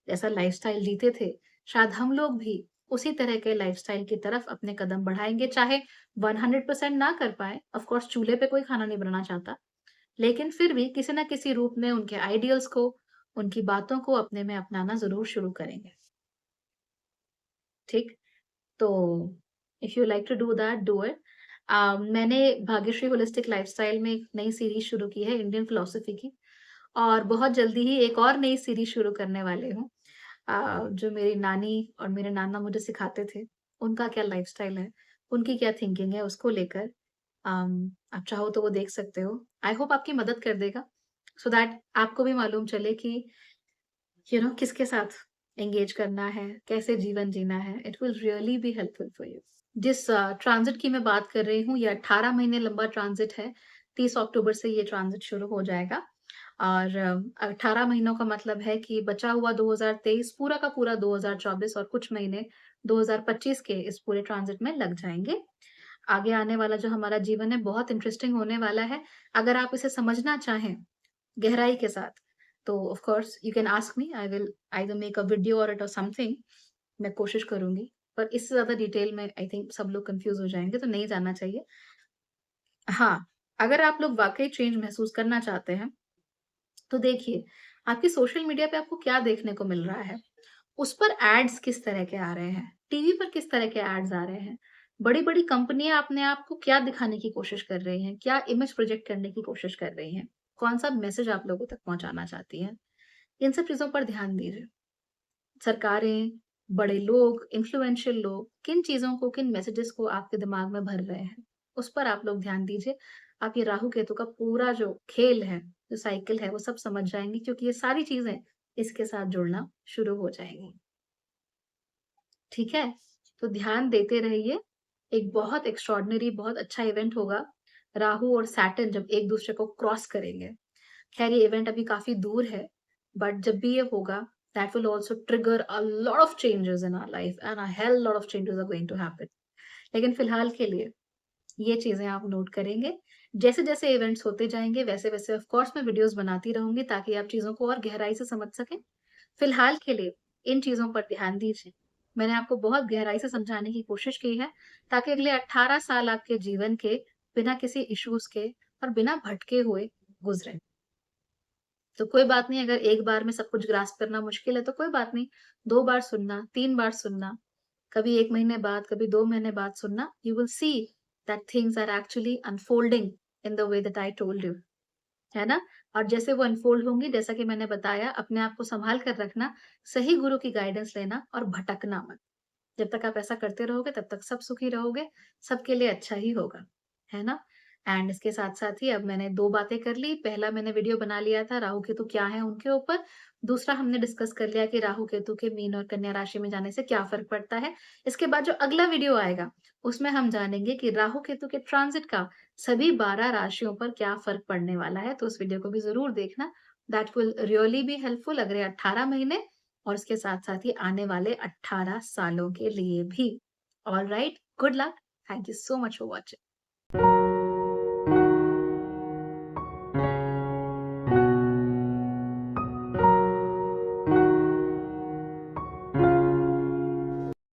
जैसा लाइफ़स्टाइल जीते थे, शायद हम लोग भी उसी तरह के लाइफ़स्टाइल की तरफ अपने कदम बढ़ाएँगे, चाहे 100% ना कर पाएँ, ऑफ़ कोर्स चूल्हे पे कोई खाना नहीं बनाना चाहता, लेकिन फिर भी किसी न किसी रूप में उनके आइडियल्स को, उनकी बातों को अपने में अपनाना ज़रूर शुरू करेंगे, ठीक? तो if you like to do that, do it. मैंने भाग्यश्री होलिस्टिक लाइफ़स्टाइल में एक नई सीरीज़ शुरू की है इंडियन फिलॉसफी की और बहुत जल्दी ही एक और नई सीरीज़ शुरू करने वाली हूँ। जो मेरी नानी और मेरे नाना मुझे सिखाते थे, उनका क्या लाइफ़स्टाइल है, उनकी क्या थिंकिंग है उसको लेकर आप चाहो तो वो देख सकते हो। आई होप आपकी मदद कर देगा, सो दैट आपको भी मालूम चले कि किसके साथ एंगेज करना है, कैसे जीवन जीना है। It will really be helpful for you. जिस ट्रांज़िट की मैं बात कर रही हूँ, ये 18 महीने लंबा ट्रांज़िट है। 30 अक्टूबर से ये ट्रांज़िट शुरू हो जाएगा और 18 महीनों का मतलब है कि बचा हुआ 2023 पूरा का पूरा 2024 और कुछ महीने 2025 के इस पूरे ट्रांज़िट में लग जाएँगे। आगे आने वाला जो हमारा जीवन है, बहुत इंटरेस्टिंग होने वाला है। अगर आप इसे समझना चाहें गहराई के साथ, तो of course you can ask me, I will either make a video और इट और समथिंग। मैं कोशिश करूँगी, पर इससे ज़्यादा डिटेल में आई थिंक सब लोग कन्फ्यूज़ हो जाएँगे, तो नहीं जानना चाहिए। हाँ, अगर आप लोग वाक़ई चेंज महसूस करना चाहते हैं, तो देखिए, आपकी सोशल मीडिया पे आपको क्या देखने को मिल रहा है? उस पर एड्स किस तरह के आ रहे हैं? टीवी पर किस तरह के एड्स आ रहे हैं? बड़ी-बड़ी कंपनियाँ अपने आप को क्या दिखाने की कोशिश कर रही हैं? क्या इमेज प्रोजेक्ट करने की कोशिश कर रही हैं? कौन-सा मैसेज आप लोगों तक पहुँचाना चाहती हैं? इन सब चीज़ों पर ध्यान दीजिए। सरकारें, बड़े लोग, इन्फ्लुएंशियल लोग किन चीज़ों को, किन मैसेजेस को आपके दिमाग में भर रहे हैं, उस पर आप लोग ध्यान दीजिए। आप ये राहु-केतु का पूरा जो खेल है, जो साइकिल है, वो सब समझ जाएँगे क्योंकि ये सारी चीज़ें इसके साथ जुड़ना शुरू हो जाएँगी। ठीक है? तो ध्यान देते रहिए। एक बहुत एक्स्ट्राऑर्डिनरी, बहुत अच्छा इवेंट होगा। राहु और सैटर्न जब एक-दूसरे को क्रॉस करेंगे। खैर ये इवेंट अभी काफ़ी दूर है, बट जब भी ये होगा, that will also trigger a lot of changes in our life and a hell lot of changes are going to happen. लेकिन फिलहाल के लिए ये चीज़ें आप नोट करेंगे। जैसे-जैसे इवेंट्स होते जाएँगे, वैसे-वैसे ऑफ कोर्स मैं वीडियोज़ बनाती रहूँगी ताकि आप चीज़ों को और गहराई से समझ सकें। फिलहाल के लिए इन चीज़ों पर ध्यान दीजिए। मैंने आपको बहुत गहराई से समझाने की कोशिश की है, ताकि अगले 18 साल आपके जीवन के बिना किसी इश्यूज़ के और बिना भटके हुए गुज़रें। तो कोई बात नहीं, अगर एक बार में सब कुछ ग्रास्प करना मुश्किल है, तो कोई बात नहीं, 2 बार सुनना, 3 बार सुनना, कभी 1 महीने बाद, कभी 2 महीने बाद सुनना, you will see that things are actually unfolding in the way that I told you, है ना? और जैसे वो अनफोल्ड होंगी, जैसा कि मैंने बताया, अपने आप को सँभाल कर रखना, सही गुरु की गाइडेंस लेना और भटकना मत। जब तक आप ऐसा करते रहोगे, तब तक सब सुखी रहोगे, सबके लिए अच्छा ही होगा, है ना? एंड इसके साथ-साथ ही अब मैंने 2 बातें कर ली, पहला मैंने वीडियो बना लिया था राहु-केतु क्या है उनके ऊपर, दूसरा हमने डिस्कस कर लिया कि राहु-केतु के मीन और कन्या राशि में जाने से क्या फ़र्क पड़ता है। इसके बाद जो अगला वीडियो आएगा, उसमें हम जानेंगे कि राहु-केतु के ट्रांज़िट का सभी 12 राशियों पर क्या फ़र्क पड़ने वाला है, तो उस वीडियो को भी ज़रूर देखना। That will really be helpful अगले 18 महीने और इसके साथ-साथ ही आने वाले 18 सालों के लिए भी। Alright, good luck. Thank you so much for watching.